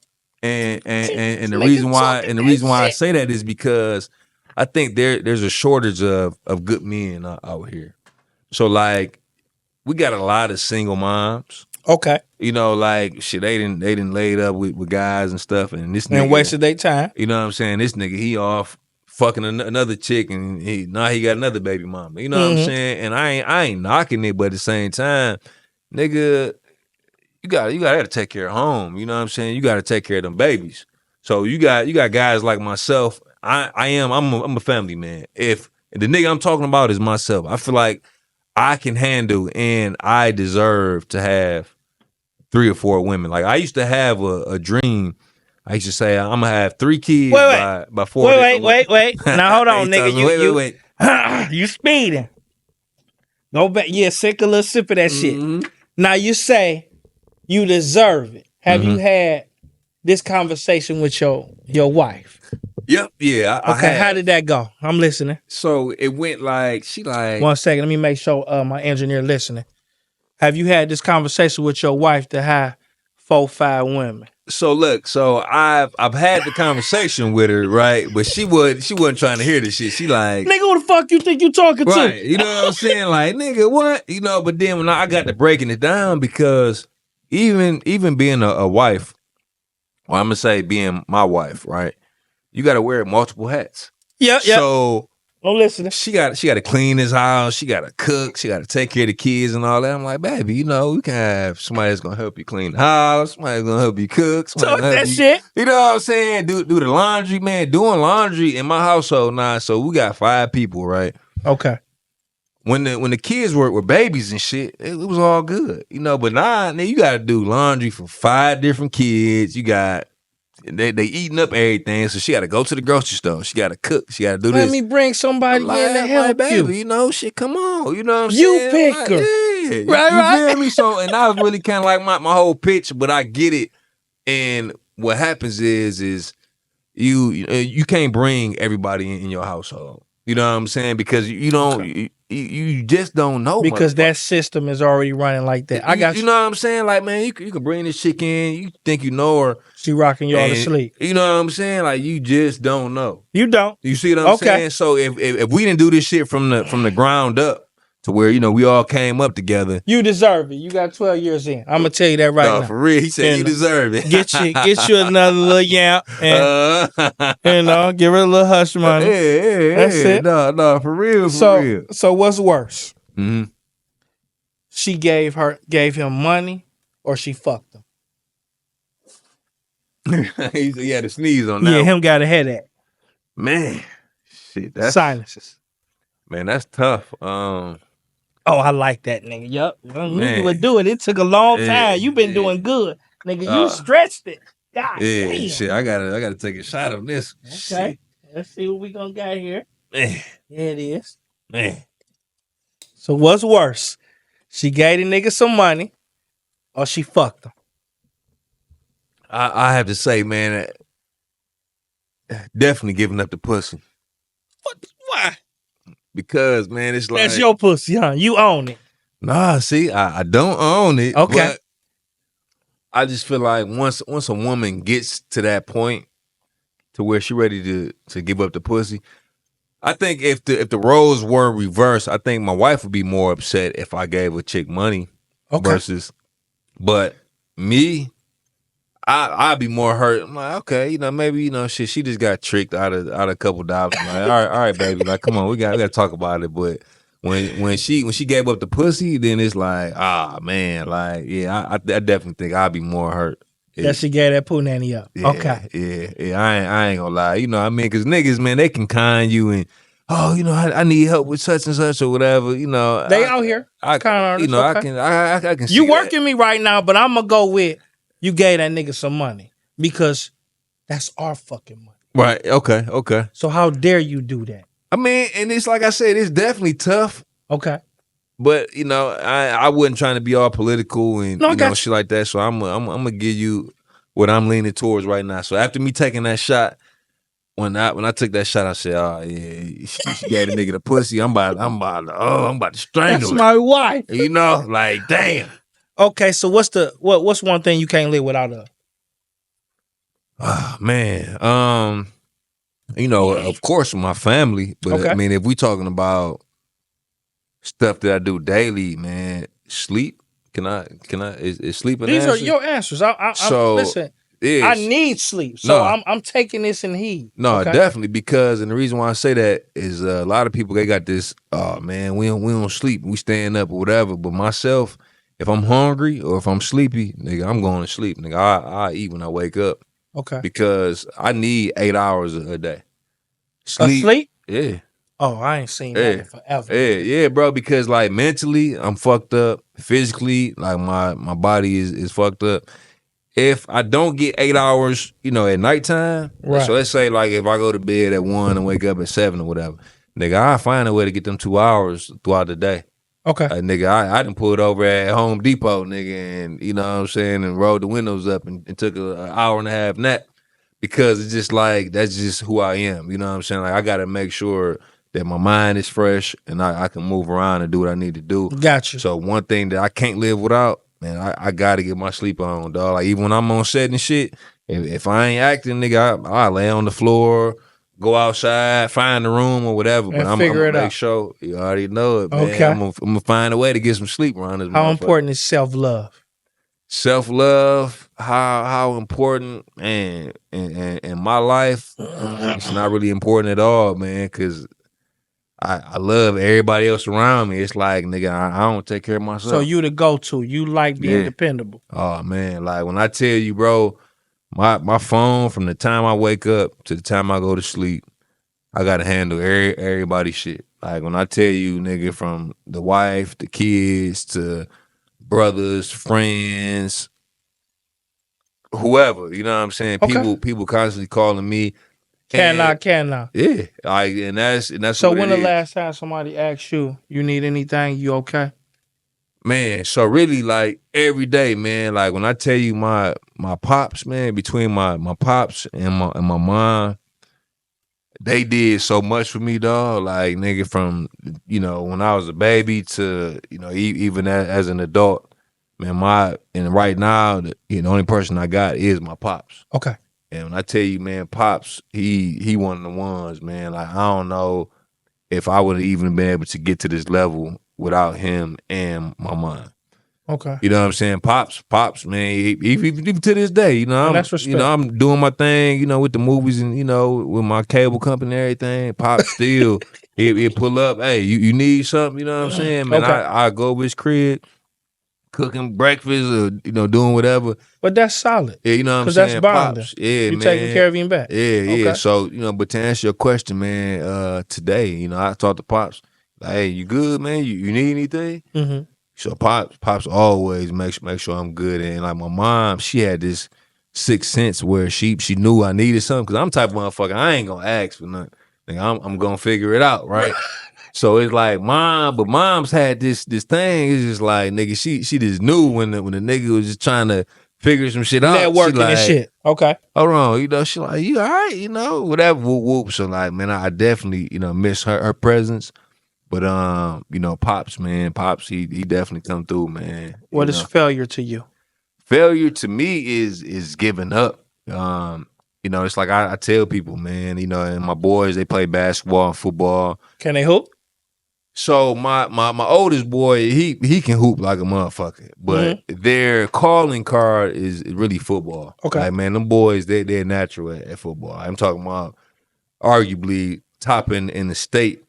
And the reason why I say that is because I think there's a shortage of good men out here. So like, we got a lot of single moms. Okay. You know, like shit, they didn't laid up with guys and stuff, and this nigga, and wasted their time. You know what I'm saying? This nigga, he off fucking another chick, and now he got another baby mama. You know what I'm saying? And I ain't knocking it, but at the same time, nigga, you gotta take care of home. You know what I'm saying? You gotta take care of them babies. So you got guys like myself. I'm a family man. If the nigga I'm talking about is myself, I feel like I can handle and I deserve to have 3 or 4 women. Like I used to have a dream. I used to say I'm gonna have 3 kids by 4. Wait. Now hold on, nigga. Wait. You speeding. Go back. Yeah, take a little sip of that shit. Now you say you deserve it. Have you had this conversation with your wife? Yep. Yeah. Okay. How did that go? I'm listening. So it went like, she like. 1 second. Let me make sure my engineer listening. Have you had this conversation with your wife to have 4, 5 women? So look, I've had the conversation with her, right? But she wasn't trying to hear this shit. She like, nigga, who the fuck you think you talking to? Right. You know what I'm saying? Like, nigga, what? You know, but then when I got to breaking it down, because even being a wife, or I'm gonna say being my wife, right? You gotta wear multiple hats. Yeah. So I'm listening. She got to clean his house. She got to cook. She got to take care of the kids and all that. I'm like, baby, you know, we can have somebody that's gonna help you clean the house. Somebody that's gonna help you cook. Talk that shit. You know what I'm saying? Do the laundry, man. Doing laundry in my household now. So we got 5 people, right? Okay. When the kids were babies and shit, it was all good, you know. But now you got to do laundry for 5 different kids. You got they eating up everything, so she got to go to the grocery store. She got to cook. She got to do Let this. me bring somebody in to help baby, you. shit, come on. You know what I'm You saying? pick her. Yeah. Right, you feel me? So, and that was really kind of like my whole pitch, but I get it. And what happens is you can't bring everybody in your household. You know what I'm saying? Because you don't, you just don't know. Because that system is already running like that. I got you. You know what I'm saying? Like, man, you can bring this chick in. You think you know her. She rocking y'all to sleep. You know what I'm saying? Like, you just don't know. You don't. You see what I'm saying? So if we didn't do this shit from the ground up to where, we all came up together. You deserve it. You got 12 years in. I'm gonna tell you that right now. For real. He said you deserve it. Get you another little yamp and give her a little hush money. Yeah. That's it. No, for real. So what's worse? Mm-hmm. She gave him money or she fucked him? He had to sneeze on that. Yeah, him got a headache. Man, shit, that's sinuses. Man, that's tough. Oh, I like that, nigga. Yup. I knew you would do it. It took a long time. You been doing good. Nigga, you stretched it. God damn. Shit. I gotta take a shot of this. Okay. Shit. Let's see what we gonna get here. Man. There it is. Man. So what's worse? She gave the nigga some money or she fucked him? I have to say, man, definitely giving up the pussy. What? Why? Because, man, it's like... That's your pussy, huh? You own it. Nah, see, I don't own it. Okay. But I just feel like once a woman gets to that point to where she ready to give up the pussy, I think if the roles were reversed, I think my wife would be more upset if I gave a chick money versus... But me... I'd be more hurt. I'm like, okay, maybe, shit, she just got tricked out of a couple dollars. I'm like, all right, baby, like, come on, we got to talk about it. But when she gave up the pussy, then it's like, man, like, yeah, I definitely think I'd be more hurt. That she gave that poo nanny up. Yeah, okay. Yeah. I ain't gonna lie. What I mean? Because niggas, man, they can con you and, I need help with such and such or whatever. They out here. I can. You working me right now, but I'm gonna go with. You gave that nigga some money because that's our fucking money. Right. Okay. So how dare you do that? I mean, and it's like I said, it's definitely tough. Okay. But, I wasn't trying to be all political and, shit like that. So I'm going to give you what I'm leaning towards right now. So after me taking that shot, when I took that shot, I said, oh, yeah, she gave the nigga the pussy. I'm about to strangle her. That's my wife. Like, damn. Okay, so what's one thing you can't live without of? Man, of course my family, but I mean, if we talking about stuff that I do daily, man, sleep. Is sleep an These answer? are your answers. Listen. I need sleep, so I'm taking this in heed. No, definitely, because and the reason why I say that is a lot of people they got this. Oh man, we don't sleep, we staying up or whatever. But myself. If I'm hungry or if I'm sleepy, nigga, I'm going to sleep. Nigga, I eat when I wake up. Okay. Because I need 8 hours a day. Sleep? Yeah. Oh, I ain't seen that in forever. Yeah, bro. Because like mentally, I'm fucked up. Physically, like my body is fucked up. If I don't get 8 hours, at nighttime, right. So let's say like if I go to bed at 1 and wake up at 7 or whatever, nigga, I'll find a way to get them 2 hours throughout the day. Okay. Nigga, I done pulled over at Home Depot, nigga, and you know what I'm saying, and rolled the windows up and took an hour and a half nap because it's just like, that's just who I am. You know what I'm saying? Like, I got to make sure that my mind is fresh and I can move around and do what I need to do. Gotcha. So one thing that I can't live without, man, I got to get my sleep on, dog. Like, even when I'm on set and shit, if I ain't acting, nigga, I lay on the floor, go outside, find a room or whatever, but I'm gonna make sure you already know it, man. Okay. I'm gonna find a way to get some sleep around this. How important is self-love? Self-love, how important, man, in my life, it's not really important at all, man, because I love everybody else around me. It's like, nigga, I don't take care of myself. So you the go-to. You like being dependable. Oh, man, like when I tell you, bro, my phone from the time I wake up to the time I go to sleep, I gotta handle everybody's shit. Like when I tell you, nigga, from the wife, the kids, to brothers, friends, whoever, you know what I'm saying? Okay. People constantly calling me. Cannot. Yeah. Like, and that's So what when it the is. last time somebody asked you, you need anything, you okay? Man, so really like every day, man, like when I tell you my pops, man, between my pops and my mom, they did so much for me, dog. Like, nigga, from, you know, when I was a baby to, you know, even as an adult, man, and right now, the only person I got is my pops. Okay. And when I tell you, man, pops, he one of the ones, man. Like, I don't know if I would have even been able to get to this level without him and my mom. Okay. You know what I'm saying? Pops, man. Even to this day, you know, that's respect. you know, I'm doing my thing, you know, with the movies and, you know, with my cable company and everything. Pops still, he pull up. Hey, you need something? You know what I'm saying, man? Okay. I go over his crib, cooking breakfast or, you know, doing whatever. But that's solid. Yeah, you know what I'm 'Cause saying? that's bonding. Pops, yeah, You man. taking care of him back. Yeah, yeah. Okay. So, you know, but to answer your question, man, today, you know, I talked to Pops. Like, hey, you good, man? You need anything? Mm-hmm. So pops always make sure I'm good. And like my mom, she had this sixth sense where she knew I needed something, because I'm the type of motherfucker, I ain't gonna ask for nothing. Like, I'm gonna figure it out, right? So it's like mom's had this thing. It's just like, nigga, she just knew when the nigga was just trying to figure some shit out. Networking She like, and shit. Okay. Hold on, you know, she like, you all right, you know, whatever, whoop whoop. So like, man, I definitely, you know, miss her presence. But you know, Pops, man, Pops, he definitely come through, man. What is failure to you? Failure to me is giving up. You know, it's like I tell people, man, you know, and my boys, they play basketball and football. Can they hoop? So my oldest boy, he can hoop like a motherfucker, but their calling card is really football. Okay. Like, man, them boys, they're natural at football. I'm talking about arguably top in the state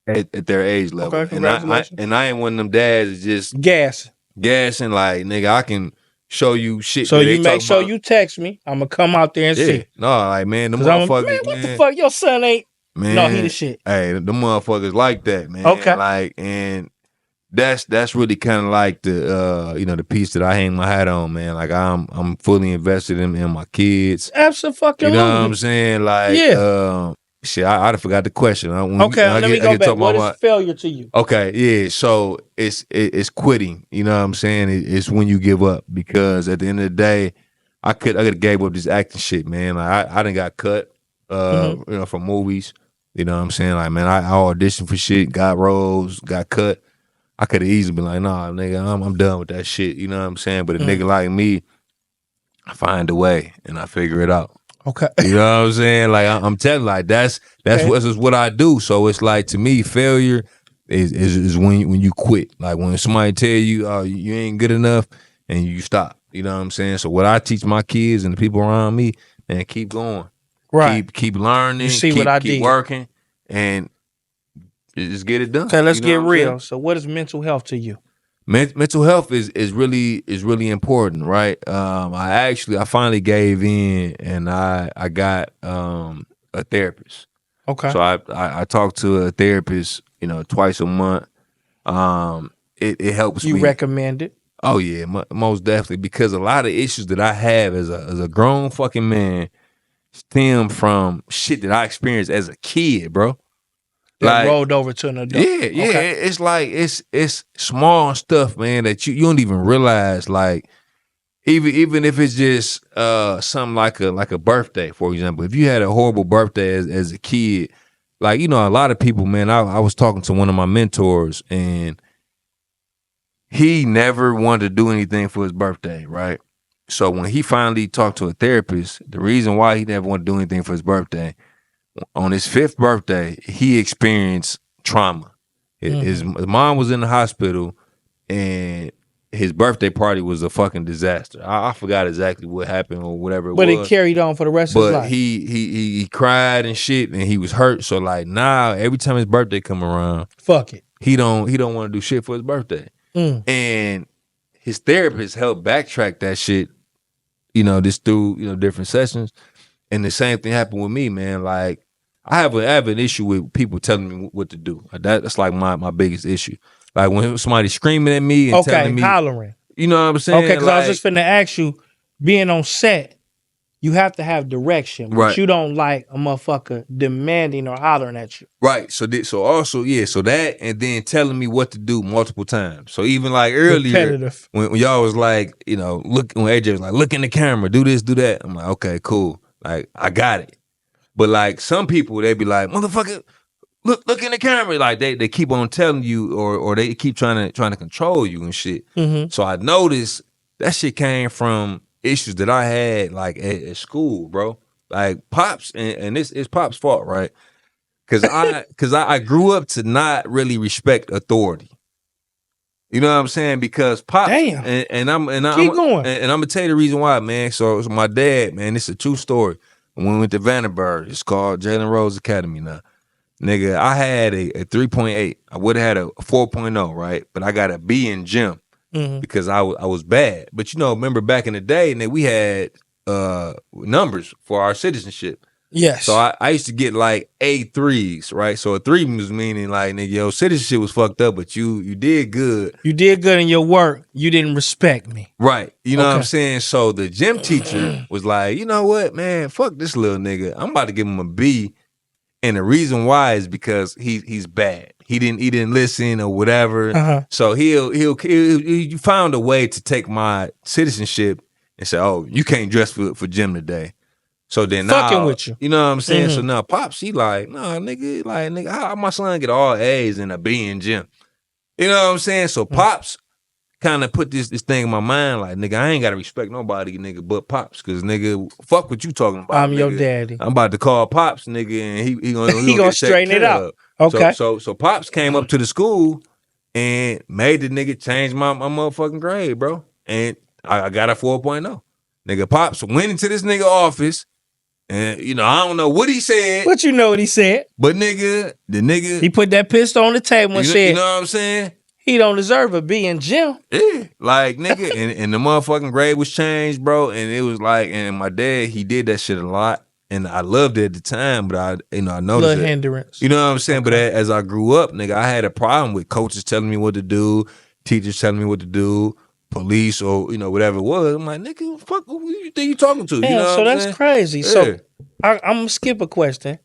at their age level. Okay, congratulations. And I ain't one of them dads that just gassing like, nigga, I can show you shit. So you make sure you text me. I'm gonna come out there and see. No, like, man, the motherfuckers, man, what the fuck? Your son ain't. Man, no, he the shit. Hey, the motherfuckers like that, man. Okay. Like, and that's really kind of like the you know, the piece that I hang my hat on, man. Like, I'm fully invested in my kids. Absolutely. You know what I'm saying? Like, yeah. Shit, I forgot the question. Okay, let me go back. What is failure to you? Okay, yeah. So it's quitting. You know what I'm saying? It's when you give up, because at the end of the day, I could have gave up this acting shit, man. Like, I done got cut, you know, from movies. You know what I'm saying? Like, man, I auditioned for shit, got roles, got cut. I could have easily been like, nah, nigga, I'm done with that shit. You know what I'm saying? But a nigga like me, I find a way and I figure it out. Okay. You know what I'm saying? Like, I'm telling, like, that's what I do. So it's like, to me, failure is when you quit. Like, when somebody tell you, oh, you ain't good enough, and you stop. You know what I'm saying? So what I teach my kids and the people around me, man, keep going. Right. Keep learning. You see what I did. Keep working, and just get it done. Okay, let's get real. So what is mental health to you? Mental health is really important, right? I finally gave in, and I got a therapist. Okay. So I talk to a therapist, you know, twice a month. It helps me. You recommend it? Oh yeah, most definitely, because a lot of issues that I have as a grown fucking man stem from shit that I experienced as a kid, bro. That rolled over to an adult. Yeah. Okay. It's like it's small stuff, man, that you don't even realize. Like, even if it's just something like a birthday, for example. If you had a horrible birthday as a kid, like, you know, a lot of people, man. I was talking to one of my mentors, and he never wanted to do anything for his birthday, right? So when he finally talked to a therapist, the reason why he never wanted to do anything for his birthday, on his 5th birthday, he experienced trauma. His mom was in the hospital, and his birthday party was a fucking disaster. I forgot exactly what happened or whatever it was. But it carried on for the rest of his life. But he cried and shit, and he was hurt. So like, now every time his birthday come around, fuck it. He don't want to do shit for his birthday. And his therapist helped backtrack that shit, you know, just through, you know, different sessions. And the same thing happened with me, man. Like, I have an issue with people telling me what to do. That's like my biggest issue. Like, when somebody's screaming at me and telling me, hollering. You know what I'm saying? Okay, because I was just finna ask you, being on set, you have to have direction, but Right. you don't like a motherfucker demanding or hollering at you. Right. So that, and then telling me what to do multiple times. So even like earlier, Repetitive. when y'all was like, look, when AJ was like, look in the camera, do this, do that. I'm like, okay, cool. Like, I got it. But like some people, they be like, motherfucker, look in the camera. Like they keep on telling you, or they keep trying to control you and shit. Mm-hmm. So I noticed that shit came from issues that I had like at school, bro. Like Pops, and this is Pops' fault, right? Cause I grew up to not really respect authority. You know what I'm saying? Because Pops, Damn. and I'm going. And I'm gonna tell you the reason why, man. So my dad, man, it's a true story. When we went to Vandenberg, it's called Jalen Rose Academy now. Nigga, I had a 3.8. I would have had a 4.0, right? But I got a B in gym because I was bad. But remember back in the day, and we had numbers for our citizenship. Yes. So I used to get like A3s, right? So a 3 was meaning like, nigga, your citizenship was fucked up, but you did good. You did good in your work. You didn't respect me. Right. You know what I'm saying? So the gym teacher was like, you know what, man, fuck this little nigga. I'm about to give him a B. And the reason why is because he's bad. He didn't listen or whatever. So he found a way to take my citizenship and say, oh, you can't dress for gym today. So then fucking with you. You know what I'm saying? So now Pops, he like, nah, nigga, how my son get all A's and a B in gym? You know what I'm saying? So Pops kind of put this thing in my mind, like, nigga, I ain't gotta respect nobody, nigga, but Pops, cause nigga, fuck what you talking about. I'm nigga. your daddy. I'm about to call Pops, nigga, and he gonna straighten it out. Okay. So Pops came up to the school and made the nigga change my motherfucking grade, bro. And I got a 4.0. Nigga, Pops went into this nigga office. And I don't know what he said. But you know what he said. But the nigga, he put that pistol on the table and said, you know what I'm saying? He don't deserve a B in gym. Yeah, like nigga, and the motherfucking grade was changed, bro. And it was like, and my dad, he did that shit a lot, and I loved it at the time. But I noticed little hindrance. You know what I'm saying? Okay. But as I grew up, nigga, I had a problem with coaches telling me what to do, teachers telling me what to do, police or whatever it was. I'm like, nigga, fuck, who you think you talking to? Yeah, you know so that's saying? crazy. Yeah. So I'm gonna skip a question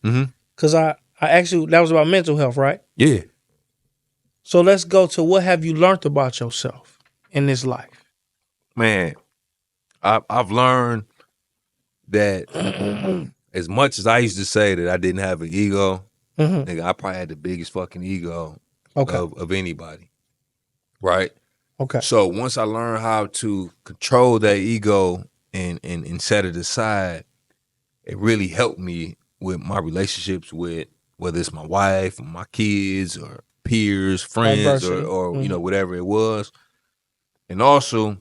because I actually that was about mental health, right? Yeah. So let's go to what have you learned about yourself in this life? Man, I've learned that as much as I used to say that I didn't have an ego, nigga, I probably had the biggest fucking ego of anybody. Right? Okay. So once I learned how to control that ego and set it aside, it really helped me with my relationships with whether it's my wife or my kids or peers, friends, or whatever it was. And also,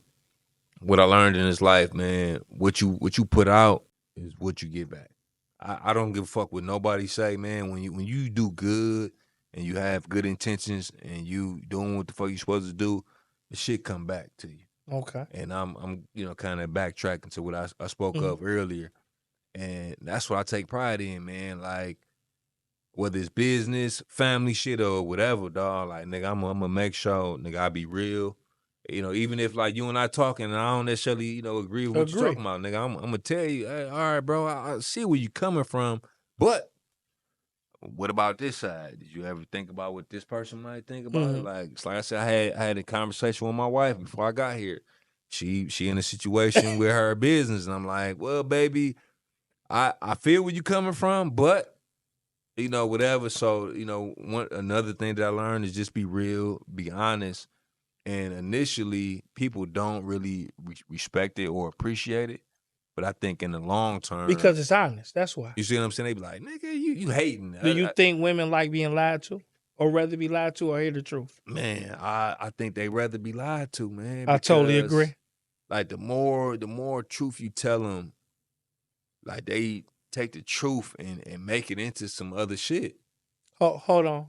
what I learned in this life, man, what you put out is what you get back. I don't give a fuck what nobody say, man. When you do good and you have good intentions and you doing what the fuck you supposed to do, the shit come back to you. Okay. And I'm kind of backtracking to what I spoke of earlier. And that's what I take pride in, man. Like, whether it's business, family shit, or whatever, dog. Like, nigga, I'm gonna make sure, nigga, I be real. Even if like you and I talking, and I don't necessarily, agree with what you're talking about, nigga. I'm gonna tell you, hey, all right, bro, I see where you coming from, but what about this side? Did you ever think about what this person might think about it? Like, it's like I said, I had a conversation with my wife before I got here. She in a situation with her business, and I'm like, well, baby, I feel where you coming from, but whatever. So, another thing that I learned is just be real, be honest. And initially, people don't really respect it or appreciate it. But I think in the long term, because it's honest. That's why. You see what I'm saying? They be like, nigga, you hating. Do you think women like being lied to, or rather be lied to, or hear the truth? Man, I think they rather be lied to, man. I totally agree. Like the more truth you tell them, like they take the truth and make it into some other shit. Hold on.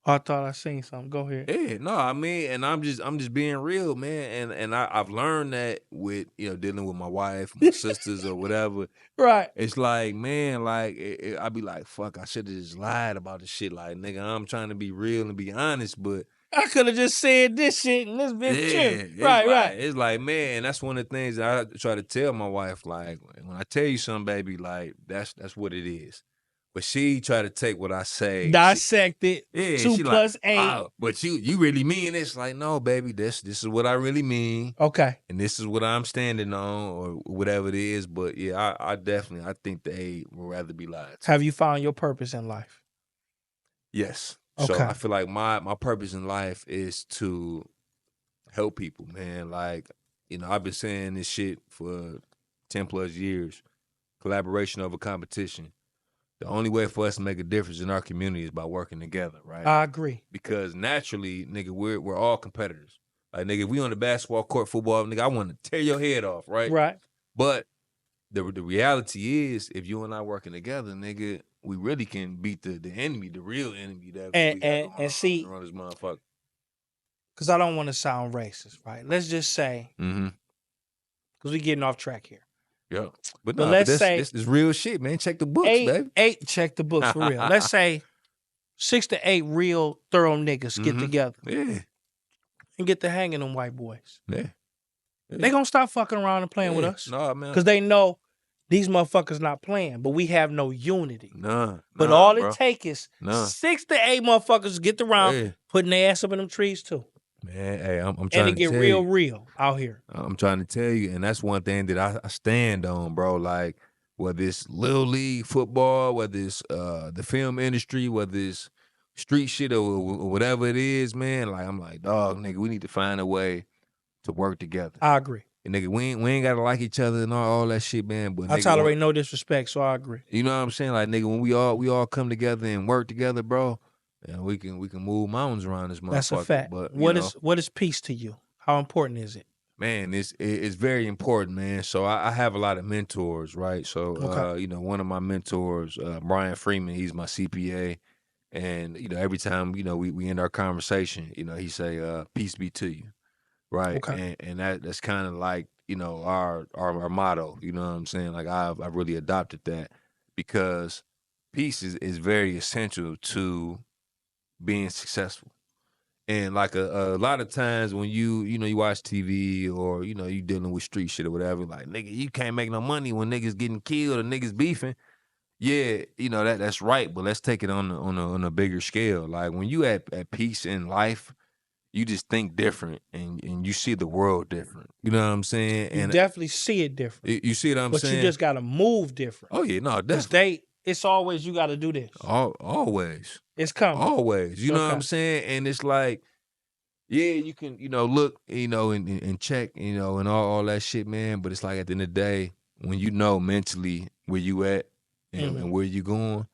I thought I seen something. Go ahead. Yeah, no, I mean, and I'm just being real, man. And I've learned that with dealing with my wife, my sisters, or whatever. Right. It's like, man, like I be like, fuck, I should have just lied about the shit. Like, nigga, I'm trying to be real and be honest, but I could have just said this shit and this bitch chill. Right. It's like, man, that's one of the things I try to tell my wife. Like, when I tell you something, baby, like that's what it is. But she try to take what I say, dissect it. Yeah, 2 she plus like, 8. oh, but you really mean this? Like, no, baby, this is what I really mean. Okay. And this is what I'm standing on, or whatever it is. But yeah, I definitely think the 8 would rather be lied to. Have you found your purpose in life? Yes. Okay. So I feel like my purpose in life is to help people, man. Like, I've been saying this shit for 10 plus years. Collaboration over competition. The only way for us to make a difference in our community is by working together, right? I agree. Because naturally, nigga, we're all competitors. Like, nigga, if we on the basketball court, football, nigga, I want to tear your head off, right? Right. But the reality is, if you and I working together, nigga, we really can beat the enemy, the real enemy that we got and see, around this motherfucker. Because I don't want to sound racist, right? Let's just say, because we getting off track here. Yeah. But let's say this is real shit, man. Check the books, baby. 8, check the books for real. Let's say 6 to 8 real thorough niggas get together. Yeah. And get to hanging them white boys. Yeah. They gonna stop fucking around and playing with us. Nah, man. Because they know these motherfuckers not playing, but we have no unity. But nah, all bro. it take is 6 to 8 motherfuckers get around putting their ass up in them trees too. Man, hey, I'm trying to and it get real out here. I'm trying to tell you, and that's one thing that I stand on, bro. Like, whether it's Little League football, whether it's the film industry, whether it's street shit or whatever it is, man. Like, I'm like, dog, nigga, we need to find a way to work together. I agree. And nigga, we ain't gotta like each other and all that shit, man. But I tolerate no disrespect, so I agree. You know what I'm saying? Like, nigga, when we all come together and work together, bro, and we can move mountains around this motherfucker. That's a fact. But what is peace to you? How important is it? Man, it's very important, man. So I have a lot of mentors, right? So one of my mentors, Brian Freeman, he's my CPA, and every time we end our conversation, he say, "Peace be to you," right? Okay. And that's kind of like our motto. You know what I'm saying? Like, I've really adopted that because peace is very essential to being successful. And like a lot of times when you watch TV or you dealing with street shit or whatever, like, nigga, you can't make no money when niggas getting killed or niggas beefing. Yeah, that's right, but let's take it on a bigger scale. Like, when you at peace in life, you just think different and you see the world different. You know what I'm saying? You definitely see it different. You see what I'm saying? But you just gotta move different. Oh yeah, no, definitely. It's always you gotta do this. Always. It's coming. Always. You know what I'm saying? And it's like, yeah, you can, look, and check, and all that shit, man. But it's like, at the end of the day, when you know mentally where you at and where you going,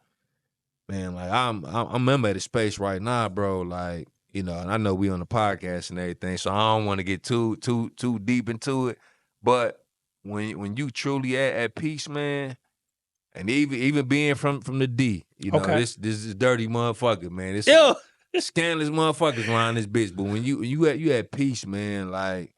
man, like, I'm at a space right now, bro. Like, and I know we on the podcast and everything, so I don't want to get too deep into it. But when you truly at peace, man. And even being from the D, this is dirty motherfucker, man. This scandalous motherfuckers around this bitch. But when you at peace, man, like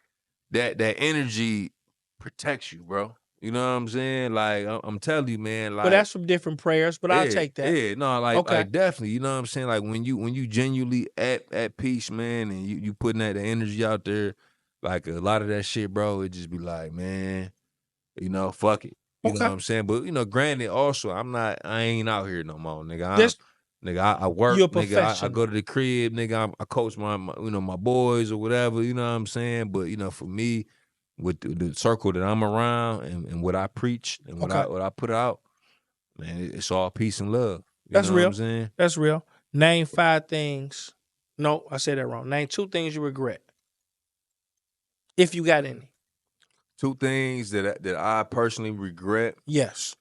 that energy protects you, bro. You know what I'm saying? Like, I'm telling you, man. Like, but that's from different prayers. But I'll take that. Yeah, no, like definitely. You know what I'm saying? Like, when you genuinely at peace, man, and you putting that energy out there, like, a lot of that shit, bro, it just be like, man, fuck it. You know what I'm saying? But, granted, also, I ain't out here no more, nigga. I work, nigga. I go to the crib, nigga. I coach my my boys or whatever, you know what I'm saying? But, for me, with the circle that I'm around and what I preach and what I put out, man, it's all peace and love. That's know real. What I'm saying? That's real. Name 5 things. No, I said that wrong. Name 2 things you regret. If you got any. 2 things that I personally regret. Yes.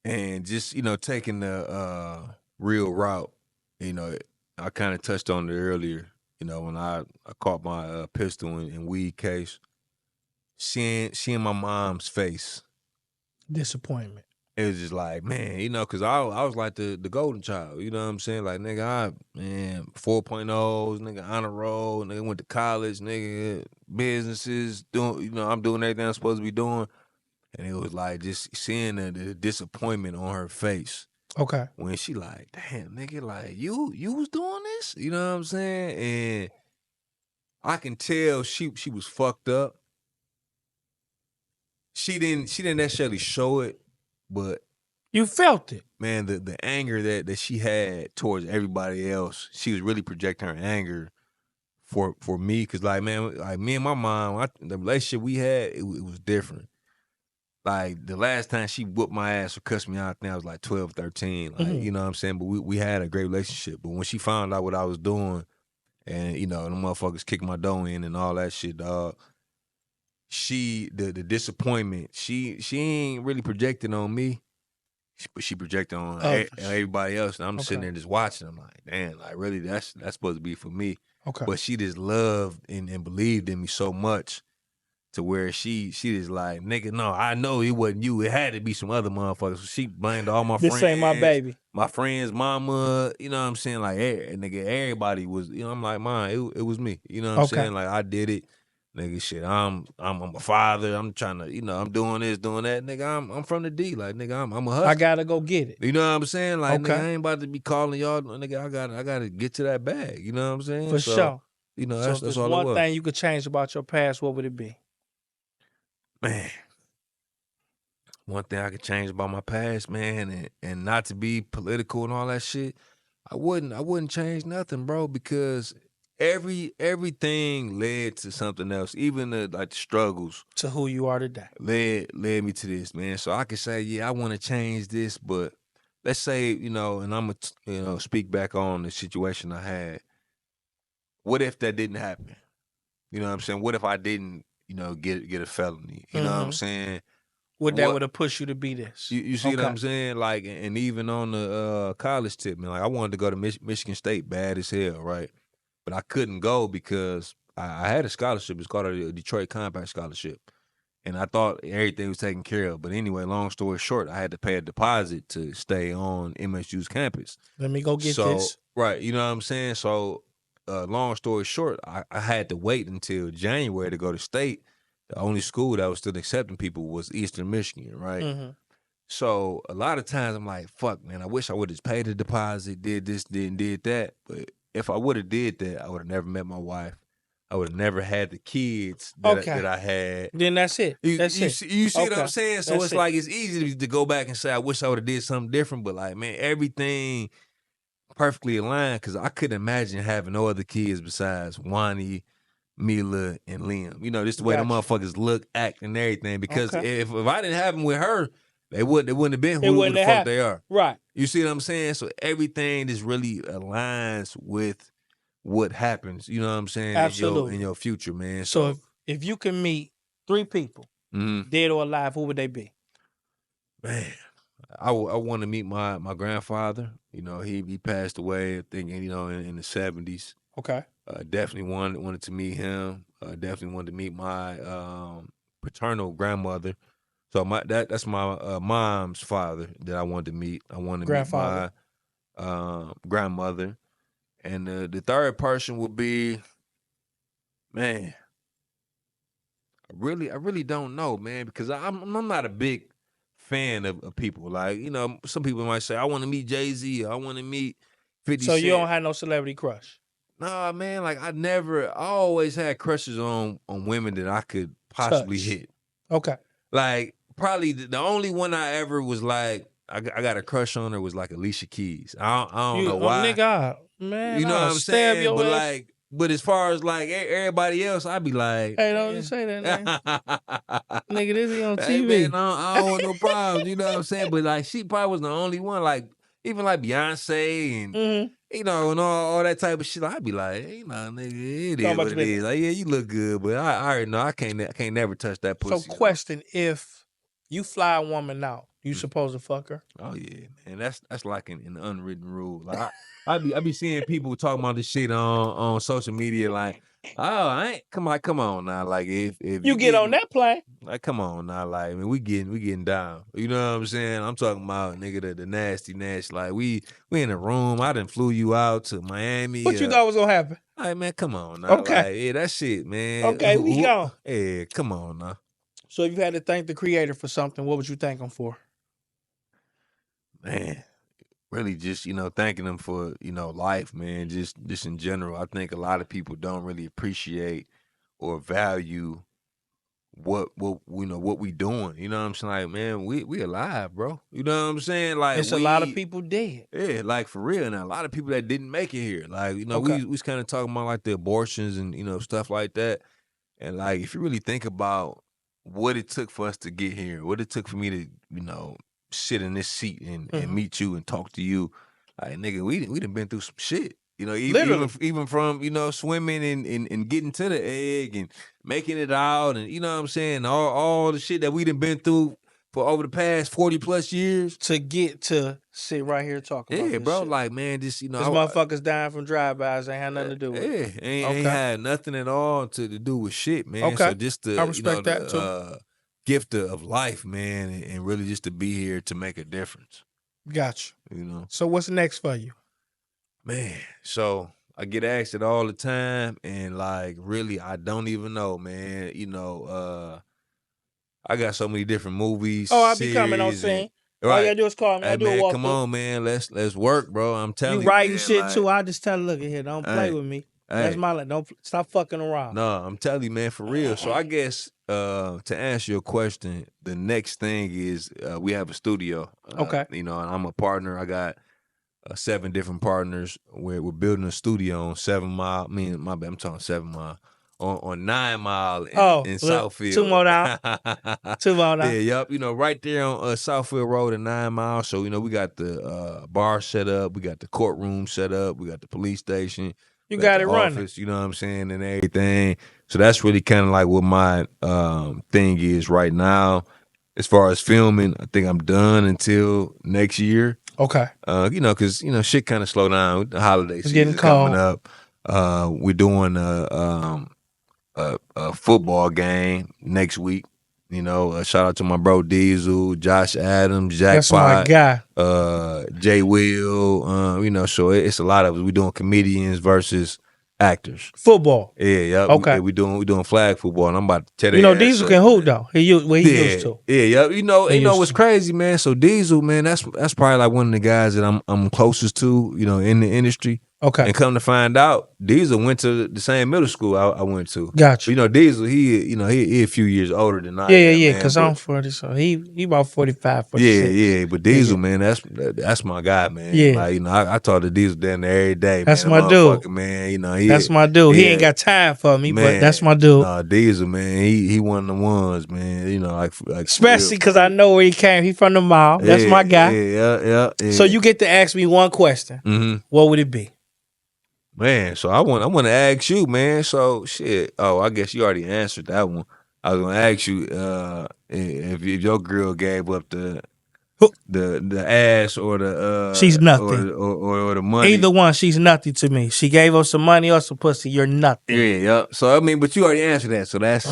And just, taking the real route, I kind of touched on it earlier, when I caught my pistol and weed case, seeing my mom's face. Disappointment. It was just like, man, because I was like the golden child, you know what I'm saying? Like, nigga, 4.0s, nigga, honor roll, nigga, went to college, nigga, businesses, doing, I'm doing everything I'm supposed to be doing. And it was like just seeing the disappointment on her face. Okay. When she like, damn, nigga, like you was doing this? You know what I'm saying? And I can tell she was fucked up. She didn't necessarily show it, but you felt it. Man, the anger that she had towards everybody else, she was really projecting her anger for me. Cause like, man, like me and my mom, the relationship we had, it was different. Like the last time she whooped my ass or cussed me out, I think I was like 12, 13. Like, you know what I'm saying? But we had a great relationship. But when she found out what I was doing and, the motherfuckers kicked my dough in and all that shit, dog, the disappointment, she ain't really projected on me. But she projected on everybody else, and I'm sitting there just watching. I'm like, damn, like really, that's supposed to be for me. Okay. But she just loved and believed in me so much to where she just like, nigga, no, I know it wasn't you. It had to be some other motherfuckers. So she blamed all my friends. This ain't my baby. My friends, mama, you know what I'm saying? Like, nigga, everybody was, I'm like, man, it was me. You know what I'm saying? Like, I did it. Nigga, shit, I'm a father. I'm trying to, I'm doing this, doing that. Nigga, I'm from the D. Like, nigga, I'm a hustler. I gotta go get it. You know what I'm saying? Like, nigga, I ain't about to be calling y'all. Nigga, I gotta get to that bag. You know what I'm saying? For sure. That's all it was. One thing you could change about your past, what would it be? Man, one thing I could change about my past, man, and not to be political and all that shit, I wouldn't change nothing, bro, because everything led to something else. Even the struggles to who you are today led me to this, man. So I could say, yeah, I want to change this, but let's say, and I'm gonna speak back on the situation I had. What if that didn't happen? You know what I'm saying? What if I didn't, get a felony? You know what I'm saying? That would have pushed you to be this? You see what I'm saying? Like, and even on the college tip, man, like I wanted to go to Michigan State bad as hell, right? But I couldn't go because I had a scholarship. It's called a Detroit Compact Scholarship. And I thought everything was taken care of. But anyway, long story short, I had to pay a deposit to stay on MSU's campus. Let me go get this. Right, you know what I'm saying? So, long story short, I had to wait until January to go to state. The only school that was still accepting people was Eastern Michigan, right? So a lot of times I'm like, fuck, man, I wish I would have just paid the deposit, did this, did that. But if I would have did that, I would have never met my wife. I would have never had the kids that I had. Then that's it. You see what I'm saying? So it's like it's easy to go back and say, I wish I would have did something different. But like, man, everything perfectly aligned because I couldn't imagine having no other kids besides Wani, Mila, and Liam. Just the way the motherfuckers look, act, and everything. Because if I didn't have them with her, they wouldn't have been who the fuck they are. Right. You see what I'm saying? So everything just really aligns with what happens, you know what I'm saying? Absolutely. In your future, man. So if you can meet 3 people, dead or alive, who would they be? Man, I want to meet my grandfather. He passed away, I think, in the 70s. Okay. Definitely wanted to meet him. Definitely wanted to meet my paternal grandmother. So that's my mom's father that I wanted to meet. I wanted to meet my grandmother. And the third person would be, man, I really don't know, man, because I'm not a big fan of people. Like, some people might say, I want to meet Jay-Z, or I want to meet 50 So Cent. you don't have no celebrity crush? Nah, man, like I always had crushes on women that I could possibly hit. Okay. Like, probably the only one I ever was like, I got a crush on her was like Alicia Keys. I don't know why. Nigga, man, you know what I'm saying? But but as far as like everybody else, I'd be like, hey, don't say that, man. Nigga, this is on TV. Hey, man, I don't want no problems. You know what I'm saying? But like, she probably was the only one. Like, even like Beyonce and and all that type of shit. I'd be like, nigga, it is what it is. Like, yeah, you look good, but I already know I can't never touch that pussy. So, question: if you fly a woman out, you supposed to fuck her? Oh yeah, man. That's like an unwritten rule. Like I be seeing people talking about this shit on social media. Like, oh, I ain't come on now. Like if you get on that plane, like come on now. Like, I mean, we getting down. You know what I'm saying? I'm talking about nigga the nasty. Like we in a room. I done flew you out to Miami. What you thought was gonna happen? Like, man, come on now. Okay. Like, yeah, that shit, man. Okay, we gone. Yeah, come on now. So if you had to thank the creator for something, what would you thank him for? Man, really just, thanking them for, life, man. Just in general. I think a lot of people don't really appreciate or value what we doing. You know what I'm saying? Like, man, we alive, bro. You know what I'm saying? Like, it's a lot of people dead. Yeah, like for real. Now, a lot of people that didn't make it here. Like, Okay. we was kind of talking about like the abortions and stuff like that. And like, if you really think about what it took for us to get here, what it took for me to, sit in this seat and meet you and talk to you, like, nigga, we done been through some shit. Even from swimming and getting to the egg and making it out, and you know what I'm saying, all the shit that we done been through for over the past 40 plus years to get to sit right here talking about this bro. shit. Like, man, this These motherfuckers dying from drive-bys ain't had nothing to do with it. Ain't had nothing at all to do with shit, man. Okay. So just the I respect that too. Gift of life, man, and really just to be here to make a difference. Gotcha. So what's next for you? Man, so I get asked it all the time, and like, really, I don't even know, man. I got so many different movies. Oh, I'll be coming on scene. All you gotta do is call me. Hey, I'll do a man, walkthrough. come on, man. Let's work, bro. I'm telling you. You writing man, shit like, too. I just tell you, look at here, don't play with me. That's my don't stop fucking around. No, I'm telling you, man, for real. So I guess to answer your question, the next thing is we have a studio. Okay. And I'm a partner. I got 7 different partners. We're building a studio on 7 Mile. My bad, I'm talking 7 Mile. On 9 Mile in Southfield. 2 more down. 2 more down. Yeah, yup. Right there on Southfield Road in 9 Mile. So, we got the bar set up. We got the courtroom set up. We got the police station. You got it running. Office, you know what I'm saying, and everything. So that's really kind of like what my thing is right now. As far as filming, I think I'm done until next year. Okay. Because shit kind of slow down. The holiday season coming up. We're doing a football game next week. Shout out to my bro Diesel, Josh Adams, Jackpot. That's my guy. Jay Will. So it's a lot of us. We doing comedians versus actors. Football. Yeah. Okay. We doing flag football, and I'm about to tell you. Diesel can hoop though. He used to. Yeah. What's crazy, man. So Diesel, man, that's probably like one of the guys that I'm closest to. In the industry. Okay. And come to find out, Diesel went to the same middle school I went to. Gotcha. But, Diesel, he a few years older than I am. Yeah. Because I'm 40, so he about 45, 46. Yeah. But Diesel, man, that's my guy, man. Yeah. Like, I talk to Diesel down there every day. That's man. my dude, man. That's my dude. He ain't got time for me, man, but that's my dude. Nah, Diesel, man, he one of the ones, man. Like especially because I know where he came. He from the mall. That's my guy. Yeah. So you get to ask me one question. Mm-hmm. What would it be? Man, so I want to ask you, man. So shit. Oh, I guess you already answered that one. I was gonna ask you if your girl gave up the ass or the she's nothing or the money. Either one, she's nothing to me. She gave us some money or some pussy. You're nothing. Yeah. So but you already answered that. So that's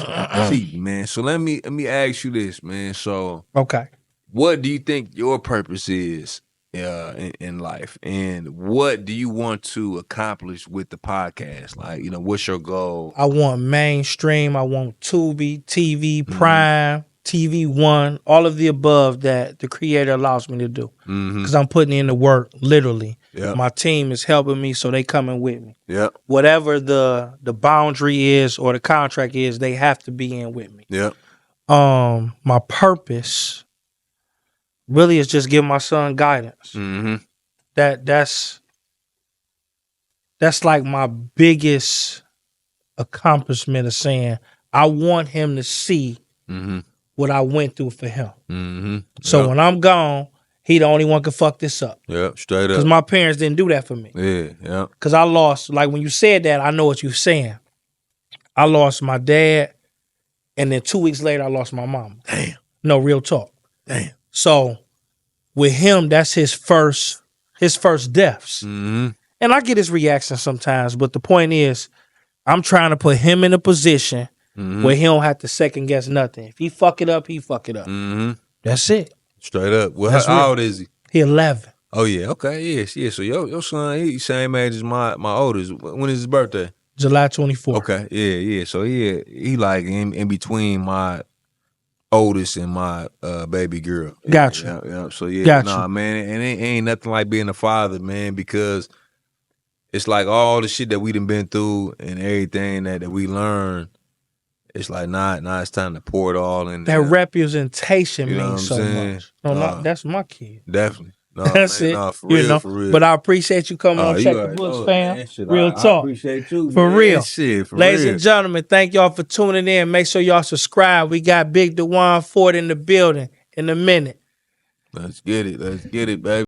cheating, man. So let me ask you this, man. So okay, what do you think your purpose is? In life, and what do you want to accomplish with the podcast? Like, what's your goal? I want mainstream. I want Tubi, TV, Prime, TV One, all of the above that the creator allows me to do. Because I'm putting in the work, literally. Yep. My team is helping me, so they coming with me. Yep. Whatever the boundary is or the contract is, they have to be in with me. Yep. My purpose really is just give my son guidance. That's like my biggest accomplishment of saying I want him to see what I went through for him. So when I'm gone, he the only one can fuck this up. Yeah, straight up. Because my parents didn't do that for me. Yeah. Because I lost, like when you said that, I know what you're saying. I lost my dad, and then 2 weeks later, I lost my mom. Damn. No, real talk. Damn. So with him, that's his first deaths. And I get his reaction sometimes, but the point is, I'm trying to put him in a position where he don't have to second guess nothing. If he fuck it up, he fuck it up. That's it. Straight up. Well, how old is he? He 11. Oh yeah. Okay. Yes. So your son, he same age as my oldest. When is his birthday? July 24th. Okay. Yeah. So he like in between my oldest and my baby girl. Gotcha. Yeah. So yeah, Gotcha. nah, man, and it ain't nothing like being a father, man, because it's like all the shit that we done been through and everything that we learned. It's like nah, it's time to pour it all in. That representation means so saying? much. No, that's my kid. Definitely. No, That's man, it. no, for real, for real. But I appreciate you coming on Check the Books, fam. Real talk. I appreciate you, for man. real. Shit, for Ladies real. and gentlemen, thank y'all for tuning in. Make sure y'all subscribe. We got Big DeJuan Ford in the building in a minute. Let's get it, baby.